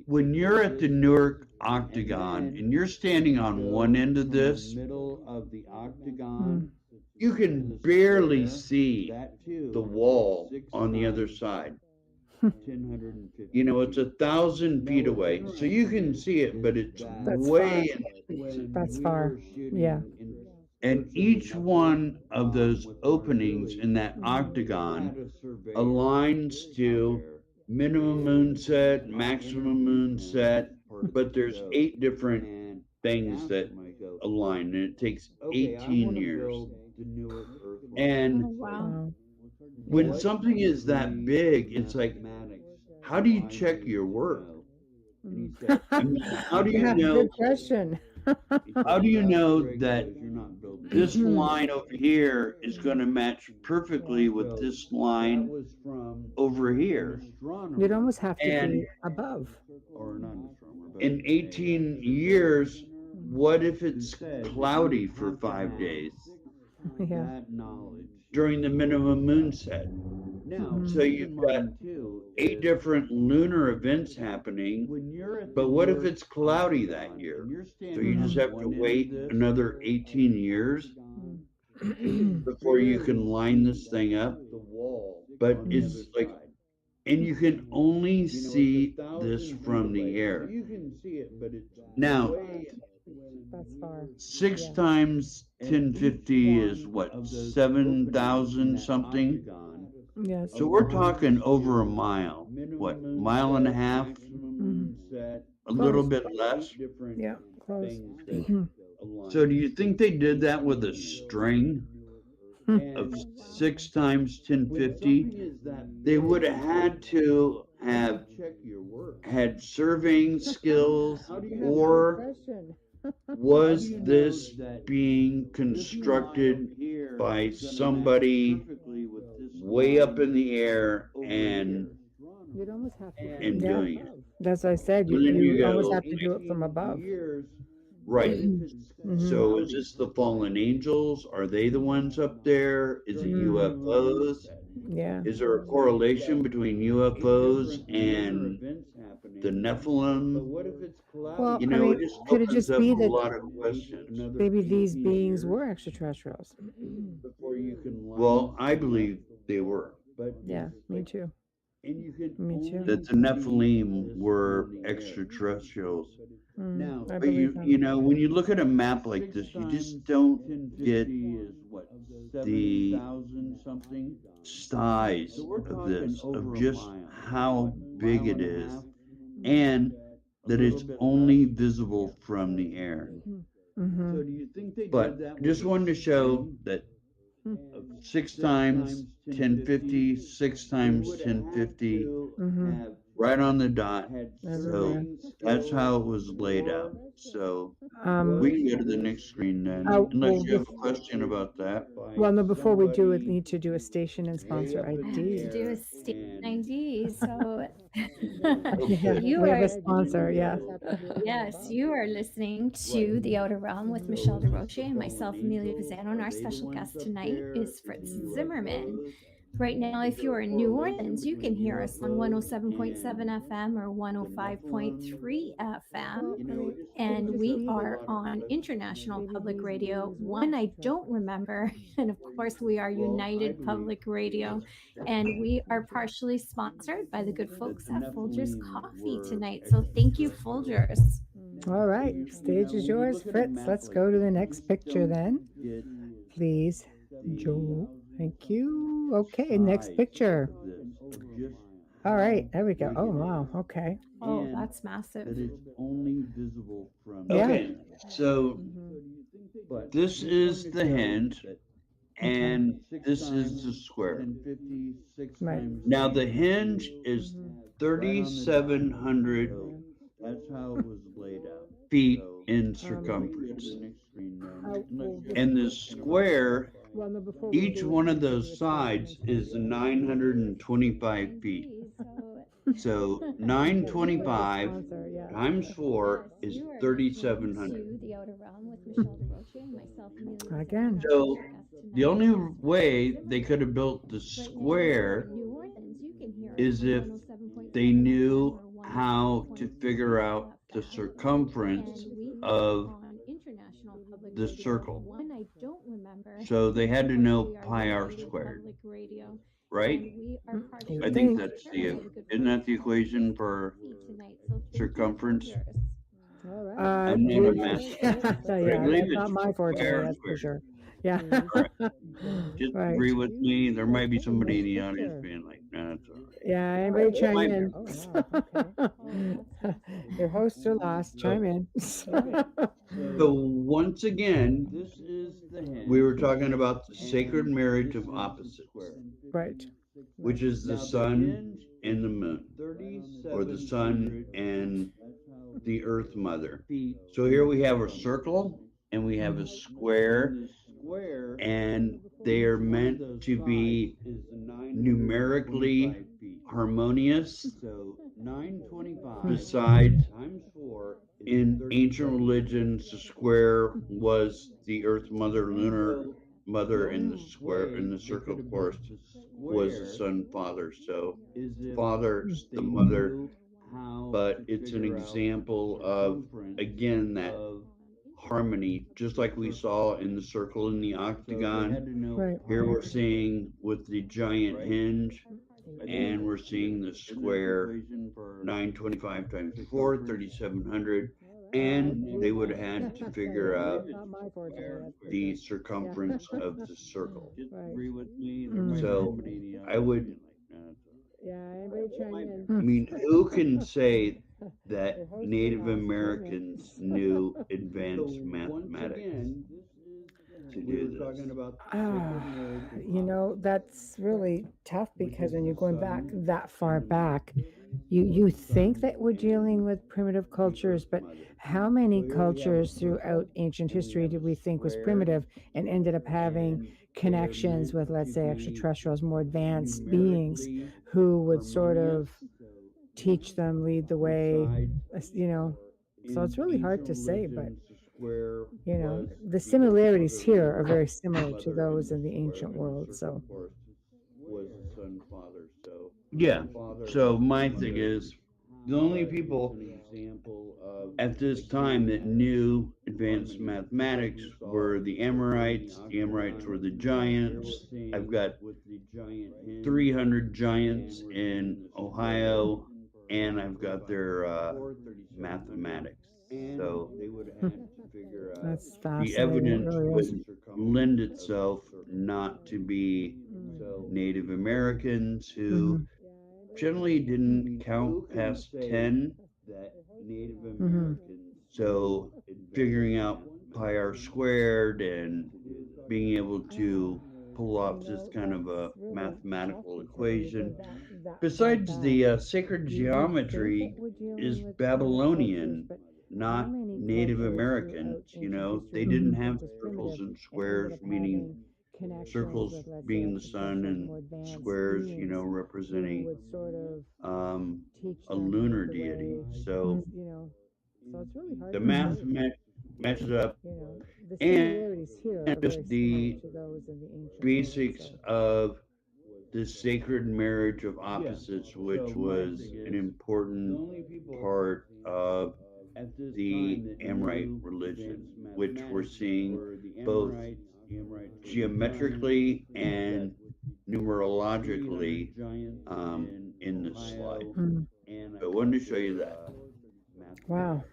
Speaker 4: when you're at the Newark Octagon and you're standing on one end of this,
Speaker 1: Mm.
Speaker 4: you can barely see the wall on the other side. It's 1,000 feet away, so you can see it, but it's
Speaker 1: That's far.
Speaker 4: way in the distance.
Speaker 1: That's far. Yeah.
Speaker 4: And each one of those openings in that octagon aligns to minimum moon set, maximum moon set, but there's 8 different things that align, and it takes 18 years. And
Speaker 2: Oh, wow.
Speaker 1: Wow.
Speaker 4: when something is that big, it's like, how do you check your work?
Speaker 1: Mm.
Speaker 4: I mean, how do you
Speaker 1: Yeah.
Speaker 4: know?
Speaker 1: Good question.
Speaker 4: How do you know that this line over here is going to match perfectly with this line over here?
Speaker 1: You'd almost have to
Speaker 4: And
Speaker 1: be above.
Speaker 4: in 18 years, what if it's cloudy for 5 days
Speaker 1: Yeah.
Speaker 4: during the minimum moon set? So
Speaker 1: Mhm.
Speaker 4: you've got 8 different lunar events happening, but what if it's cloudy that year? So you just
Speaker 1: Mhm.
Speaker 4: have to wait another 18 years
Speaker 1: Mm.
Speaker 4: before you can line this thing up. But
Speaker 1: Mm.
Speaker 4: it's like and you can only see this from the air. Now,
Speaker 1: That's far.
Speaker 4: six
Speaker 1: Yeah.
Speaker 4: times 1050 is what, 7,000 something?
Speaker 1: Yes.
Speaker 4: So we're talking over a mile. What, mile and a half?
Speaker 1: Mhm.
Speaker 4: A little
Speaker 1: Close.
Speaker 4: bit less?
Speaker 1: Yeah. Close.
Speaker 4: So do you think they did that with a string of 6 times 1050? They would have had to have had surveying skills, or
Speaker 1: Question.
Speaker 4: was this being constructed by somebody way up in the air and
Speaker 1: You'd almost have to.
Speaker 4: and
Speaker 1: Yeah.
Speaker 4: doing it?
Speaker 1: That's what I said. You
Speaker 4: And then you
Speaker 1: you almost
Speaker 4: go,
Speaker 1: have to do it from above.
Speaker 4: right.
Speaker 1: Mhm.
Speaker 4: So is this the fallen angels? Are they the ones up there? Is it
Speaker 1: Mm.
Speaker 4: UFOs?
Speaker 1: Yeah.
Speaker 4: Is there a correlation between UFOs and the Nephilim?
Speaker 1: Well,
Speaker 4: You
Speaker 1: I
Speaker 4: know, it
Speaker 1: mean,
Speaker 4: just
Speaker 1: could it
Speaker 4: opens
Speaker 1: just
Speaker 4: up
Speaker 1: be
Speaker 4: a
Speaker 1: that
Speaker 4: lot of questions.
Speaker 1: maybe these beings were extraterrestrials?
Speaker 4: Well, I believe they were.
Speaker 1: Yeah, me too. Me too.
Speaker 4: That the Nephilim were extraterrestrials.
Speaker 1: I
Speaker 4: But
Speaker 1: believe that.
Speaker 4: you know, when you look at a map like this, you just don't get the size of this, of just how big it is, and that it's only visible from the air.
Speaker 1: Mm-hmm.
Speaker 4: But just wanted to show that 6 times 1050, 6 times 1050,
Speaker 1: Mm-hmm.
Speaker 4: right on the dot. So
Speaker 1: Everywhere.
Speaker 4: that's how it was laid out. So we
Speaker 1: Um,
Speaker 4: can go to the next screen then,
Speaker 1: well,
Speaker 4: unless you have a question about that.
Speaker 1: well, no, before we do it, need to do a station and sponsor
Speaker 2: I have to
Speaker 1: ID.
Speaker 2: do a state ID. So
Speaker 1: Yeah,
Speaker 2: you
Speaker 1: we have
Speaker 2: are,
Speaker 1: a sponsor. Yeah.
Speaker 2: yes, you are listening to The Outer Realm with Michelle DeRoche and myself, Amelia Pisano, and our special guest tonight is Fritz Zimmerman. Right now, if you are in New Orleans, you can hear us on 107.7 FM or 105.3 FM. And we are on International Public Radio, one I don't remember. And of course, we are United Public Radio. And we are partially sponsored by the good folks at Folgers Coffee tonight. So thank you, Folgers.
Speaker 1: All right, stage is yours, Fritz. Let's go to the next picture then. Please, Joe. Thank you. Okay, next picture. All right, there we go. Oh, wow. Okay.
Speaker 2: Oh, that's massive.
Speaker 1: Yeah.
Speaker 4: Okay, so this is the hinge, and this is the square.
Speaker 1: Right.
Speaker 4: Now the hinge is 3,700 feet in circumference, and the square,
Speaker 1: Well, no, before
Speaker 4: each one of those sides is 925 feet. So 925
Speaker 1: sponsor, yeah.
Speaker 4: times 4 is
Speaker 2: You are
Speaker 4: 3,700.
Speaker 2: listening to The Outer Realm with Michelle DeRoche and myself, Amelia Pisano,
Speaker 1: Again.
Speaker 2: our
Speaker 4: So
Speaker 2: special guest
Speaker 4: the
Speaker 2: tonight.
Speaker 4: only way they could have built the
Speaker 2: Right now,
Speaker 4: square
Speaker 2: New Orleans, you can hear us
Speaker 4: is
Speaker 2: on
Speaker 4: if
Speaker 2: 107.7
Speaker 4: they knew
Speaker 2: FM or
Speaker 4: how to
Speaker 2: 105.3
Speaker 4: figure out the
Speaker 2: FM.
Speaker 4: circumference
Speaker 2: And we are
Speaker 4: of
Speaker 2: on International Public
Speaker 4: the
Speaker 2: Radio,
Speaker 4: circle.
Speaker 2: one I don't remember.
Speaker 4: So they had to
Speaker 2: Of course,
Speaker 4: know
Speaker 2: we are
Speaker 4: pi r
Speaker 2: United
Speaker 4: squared,
Speaker 2: Public Radio,
Speaker 4: right?
Speaker 2: and we are
Speaker 1: You
Speaker 2: partially
Speaker 4: I
Speaker 1: would
Speaker 4: think
Speaker 1: think.
Speaker 4: that's
Speaker 2: sponsored by
Speaker 4: the,
Speaker 2: the good
Speaker 4: isn't that
Speaker 2: folks
Speaker 4: the
Speaker 2: at
Speaker 4: equation
Speaker 2: Folgers
Speaker 4: for
Speaker 2: Coffee tonight. So thank you,
Speaker 4: circumference?
Speaker 2: Folgers.
Speaker 4: I'm not a
Speaker 1: You-
Speaker 4: math
Speaker 1: yeah,
Speaker 4: but I
Speaker 1: yeah,
Speaker 4: believe
Speaker 1: that's not
Speaker 4: it's
Speaker 1: my
Speaker 4: pi
Speaker 1: forte,
Speaker 4: r
Speaker 1: that's for
Speaker 4: squared.
Speaker 1: sure. Yeah.
Speaker 4: Correct. Just
Speaker 1: Right.
Speaker 4: agree with me. There might be
Speaker 1: Okay,
Speaker 4: somebody in
Speaker 1: next
Speaker 4: the audience
Speaker 1: picture.
Speaker 4: being like, "No, that's all right."
Speaker 1: Yeah, anybody chime
Speaker 4: Might
Speaker 1: in?
Speaker 2: Oh, that's massive.
Speaker 1: Your hosts are lost. Chime in.
Speaker 4: So once again, we were talking about the sacred marriage of opposites,
Speaker 1: Right.
Speaker 4: which is the sun and the moon, or the sun and the earth mother. So here we have a circle and we have a square, and they are meant to be numerically harmonious. Besides, in ancient religions, the square was the earth mother, lunar mother, and the square in the circle, of course, was the sun father. So father's the mother, but it's an example of, again, that harmony, just like we saw in the circle and the octagon.
Speaker 1: Right.
Speaker 4: Here we're seeing with the giant hinge and we're seeing the square 925 times 4, 3,700, and they would have had to figure out
Speaker 1: Not my forte, that's for
Speaker 4: the
Speaker 1: sure.
Speaker 4: circumference of the circle.
Speaker 1: Right.
Speaker 4: So I would,
Speaker 1: Yeah, anybody chime
Speaker 4: I
Speaker 1: in?
Speaker 4: mean, who can say that
Speaker 1: Your host is
Speaker 4: Native
Speaker 1: lost. Chime
Speaker 4: Americans
Speaker 1: in.
Speaker 4: knew advanced mathematics to do this?
Speaker 1: Ah, that's really tough because when you're going back that far back, you think that we're dealing with primitive cultures, but how many cultures throughout ancient history did we think was primitive and ended up having connections with, let's say, extraterrestrials, more advanced beings who would sort of teach them, lead the way, So it's really hard to say, but the similarities here are very similar to those in the ancient world. So,
Speaker 4: Yeah. So my thing is, the only people at this time that knew advanced mathematics were the Amorites. The Amorites were the giants. I've got 300 giants in Ohio, and I've got their mathematics. So
Speaker 1: that's
Speaker 4: the
Speaker 1: fascinating. It
Speaker 4: evidence
Speaker 1: really is.
Speaker 4: would lend itself not to be Native Americans
Speaker 1: Hmm.
Speaker 4: who generally didn't count past 10.
Speaker 1: Hmm.
Speaker 4: So figuring out pi r squared and being able to pull off this kind of a mathematical equation.
Speaker 1: That far
Speaker 4: Besides
Speaker 1: back,
Speaker 4: the sacred
Speaker 1: you think that
Speaker 4: geometry
Speaker 1: we're dealing
Speaker 4: is
Speaker 1: with primitive cultures,
Speaker 4: Babylonian,
Speaker 1: but how
Speaker 4: not
Speaker 1: many
Speaker 4: Native
Speaker 1: cultures throughout
Speaker 4: Americans.
Speaker 1: ancient history
Speaker 4: They
Speaker 1: did we
Speaker 4: didn't
Speaker 1: think
Speaker 4: have
Speaker 1: was
Speaker 4: circles
Speaker 1: primitive
Speaker 4: and
Speaker 1: and ended
Speaker 4: squares,
Speaker 1: up
Speaker 4: meaning
Speaker 1: having connections
Speaker 4: circles
Speaker 1: with, let's say,
Speaker 4: being the sun
Speaker 1: extraterrestrials,
Speaker 4: and
Speaker 1: more advanced
Speaker 4: squares,
Speaker 1: beings who
Speaker 4: representing
Speaker 1: would sort of
Speaker 4: um,
Speaker 1: teach
Speaker 4: a
Speaker 1: them, lead
Speaker 4: lunar
Speaker 1: the
Speaker 4: deity.
Speaker 1: way,
Speaker 4: So
Speaker 1: So it's really hard
Speaker 4: the
Speaker 1: to
Speaker 4: math
Speaker 1: say, but
Speaker 4: matches up,
Speaker 1: the
Speaker 4: and
Speaker 1: similarities here are
Speaker 4: just
Speaker 1: very similar
Speaker 4: the
Speaker 1: to those in the ancient world.
Speaker 4: basics
Speaker 1: So.
Speaker 4: of the sacred marriage of opposites, which was an important part of the Amorite religion, which we're seeing both geometrically and numerologically in this slide.
Speaker 1: Mm.
Speaker 4: So I wanted to show you that.
Speaker 1: Wow,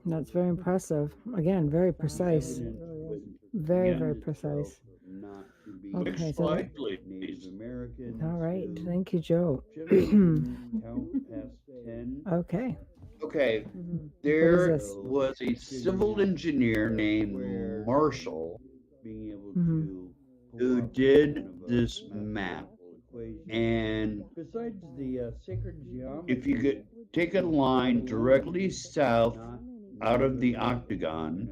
Speaker 1: that's very impressive. Again, very precise. Very,
Speaker 4: Yeah.
Speaker 1: very precise. Okay,
Speaker 4: Next
Speaker 1: so
Speaker 4: slide, please.
Speaker 1: all right. Thank you, Joe. Okay.
Speaker 4: Okay,
Speaker 1: What is
Speaker 4: there
Speaker 1: this?
Speaker 4: was a civil engineer named Marshall
Speaker 1: Mhm.
Speaker 4: who did this map. And if you could take a line directly south out of the octagon,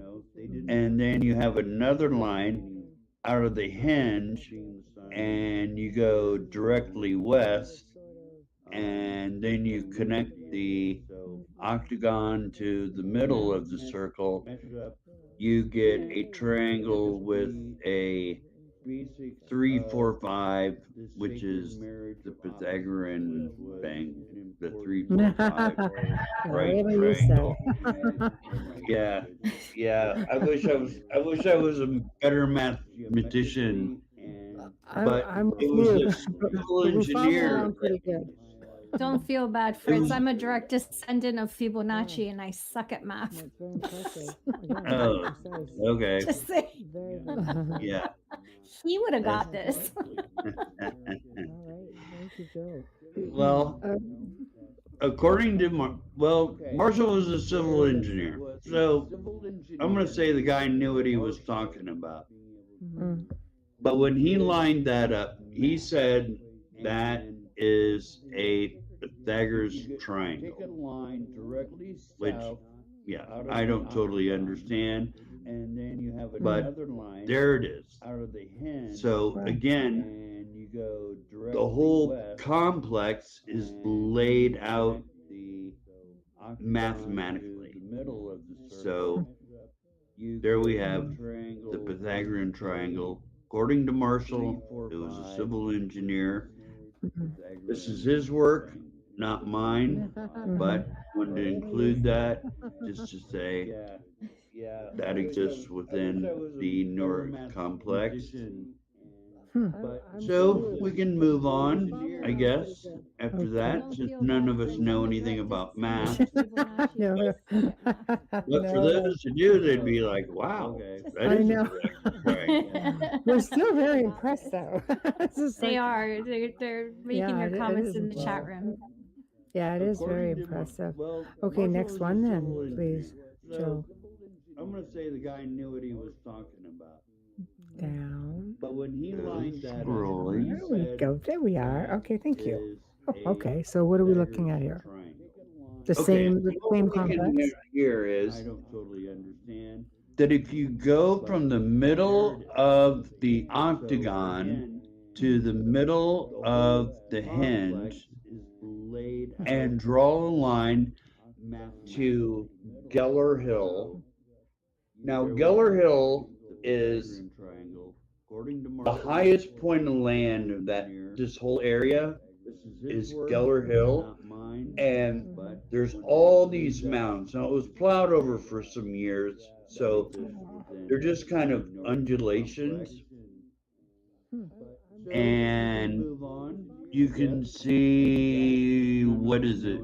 Speaker 4: and then you have another line out of the hinge, and you go directly west, and then you connect the octagon to the middle of the circle, you get a triangle with a 345, which is the Pythagorean thing, the 345 right
Speaker 1: Whatever you say.
Speaker 4: triangle. Yeah, yeah. I wish I was a better mathematician, but
Speaker 1: I'm
Speaker 4: it
Speaker 1: with
Speaker 4: was
Speaker 1: you,
Speaker 4: a
Speaker 1: but,
Speaker 4: civil
Speaker 1: but we follow
Speaker 4: engineer
Speaker 1: along
Speaker 4: that
Speaker 1: pretty good.
Speaker 2: Don't feel bad,
Speaker 4: it
Speaker 2: Fritz.
Speaker 4: was.
Speaker 2: I'm a direct descendant of Fibonacci and I suck at math.
Speaker 1: That's very impressive. Again, very
Speaker 4: Oh,
Speaker 1: precise.
Speaker 4: okay.
Speaker 2: Just say
Speaker 1: Very, very.
Speaker 4: Yeah.
Speaker 2: he would have
Speaker 4: That's,
Speaker 2: got this.
Speaker 1: All right. Thank you, Joe.
Speaker 4: well, according to Marshall was a civil engineer, so I'm going to say the guy knew what he was talking about.
Speaker 1: Mm.
Speaker 4: But when he lined that up, he said that is a Pythagoras triangle, which, yeah, I don't totally understand, but there it is. So
Speaker 1: Wow.
Speaker 4: again, the whole complex is laid out mathematically. So there we have the Pythagorean triangle. According to Marshall, who was a civil engineer,
Speaker 1: Mhm.
Speaker 4: this is his work, not mine, but wanted to include that just to say that exists within the Newark complex.
Speaker 1: Hmm.
Speaker 4: So we can move on, I guess, after
Speaker 1: Okay.
Speaker 4: that,
Speaker 2: Don't
Speaker 4: since
Speaker 2: feel
Speaker 4: none
Speaker 2: bad
Speaker 4: of
Speaker 2: for
Speaker 4: us know
Speaker 2: them.
Speaker 4: anything
Speaker 2: Just
Speaker 4: about
Speaker 2: say
Speaker 4: math.
Speaker 2: Fibonacci
Speaker 1: No, no.
Speaker 2: is math.
Speaker 4: But for
Speaker 1: No,
Speaker 4: those who do, they'd be like, wow, that
Speaker 1: I
Speaker 4: is a
Speaker 1: know.
Speaker 4: direct triangle.
Speaker 1: We're still very
Speaker 2: Stop
Speaker 1: impressed,
Speaker 2: it.
Speaker 1: though. It's just
Speaker 2: They
Speaker 1: like,
Speaker 2: are. They're making
Speaker 1: yeah,
Speaker 2: their
Speaker 1: it
Speaker 2: comments
Speaker 1: is
Speaker 2: in the chat
Speaker 1: impressive.
Speaker 2: room.
Speaker 1: Yeah, it is very
Speaker 4: According to
Speaker 1: impressive.
Speaker 4: well,
Speaker 1: Okay,
Speaker 4: Marshall
Speaker 1: next
Speaker 4: was
Speaker 1: one
Speaker 4: a
Speaker 1: then,
Speaker 4: civil
Speaker 1: please,
Speaker 4: engineer. So
Speaker 1: Joe.
Speaker 4: I'm going to say the guy knew what he was talking about.
Speaker 1: Down.
Speaker 4: But when he lined that
Speaker 3: Scrolling.
Speaker 1: There we go. There we are.
Speaker 4: that
Speaker 1: Okay, thank you.
Speaker 4: is
Speaker 1: Oh,
Speaker 4: a
Speaker 1: okay, so what are we looking at
Speaker 4: dagger
Speaker 1: here?
Speaker 4: triangle.
Speaker 1: The
Speaker 4: Okay,
Speaker 1: same, the
Speaker 4: what
Speaker 1: same
Speaker 4: we're looking
Speaker 1: complex?
Speaker 4: at here is I don't totally understand that if you go from the middle of the octagon to the middle of the hinge and draw a line to Geller Hill. Now, Geller Hill is the highest point of land of that this whole area is Geller Hill, and there's all these mountains. Now, it was plowed over for some years, so they're just kind of undulations, and you can see what is it,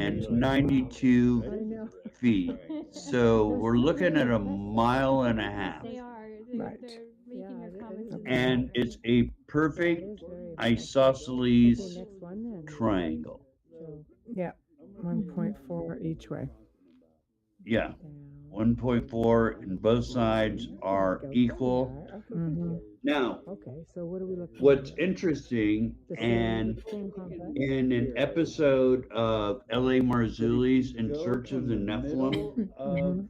Speaker 4: 7,392
Speaker 1: I know.
Speaker 4: feet. So we're looking at a mile and a half.
Speaker 2: They are.
Speaker 1: Right.
Speaker 2: They're making their comments in the
Speaker 1: Okay.
Speaker 2: chat
Speaker 4: And
Speaker 2: room.
Speaker 4: it's a
Speaker 1: That
Speaker 4: perfect
Speaker 1: is very impressive. Okay,
Speaker 4: isosceles
Speaker 1: next one then.
Speaker 4: triangle.
Speaker 1: Yeah, 1.4 each way.
Speaker 4: Yeah,
Speaker 1: Down.
Speaker 4: 1.4 and both sides are equal.
Speaker 1: Mhm.
Speaker 4: Now,
Speaker 1: Okay, so what are we looking
Speaker 4: what's
Speaker 1: at?
Speaker 4: interesting,
Speaker 1: The
Speaker 4: and
Speaker 1: same complex?
Speaker 4: in an episode of L.A. Marzulli's In Search of the Nephilim,
Speaker 1: Mhm.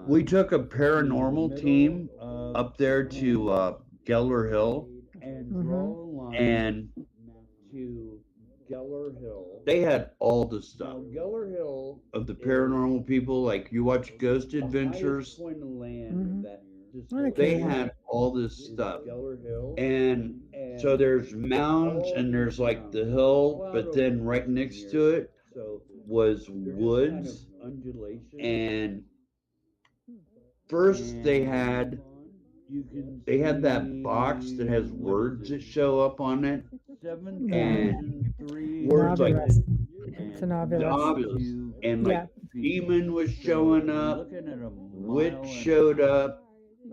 Speaker 4: we took a paranormal team up there to Geller Hill,
Speaker 1: Mhm.
Speaker 4: and they had all the stuff of the paranormal people. Like you watch Ghost Adventures,
Speaker 1: Mhm. On
Speaker 4: they
Speaker 1: occasion.
Speaker 4: had all this stuff. And so there's mounds and there's like the hill, but then right next to it was woods. And first they had that box that has words that show up on it,
Speaker 1: Yeah.
Speaker 4: and words like
Speaker 1: Novulus. It's an ovulus.
Speaker 4: Novulus, and like
Speaker 1: Yeah.
Speaker 4: demon was showing up, witch showed up,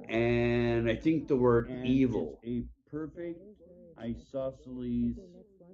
Speaker 4: and I think the word evil.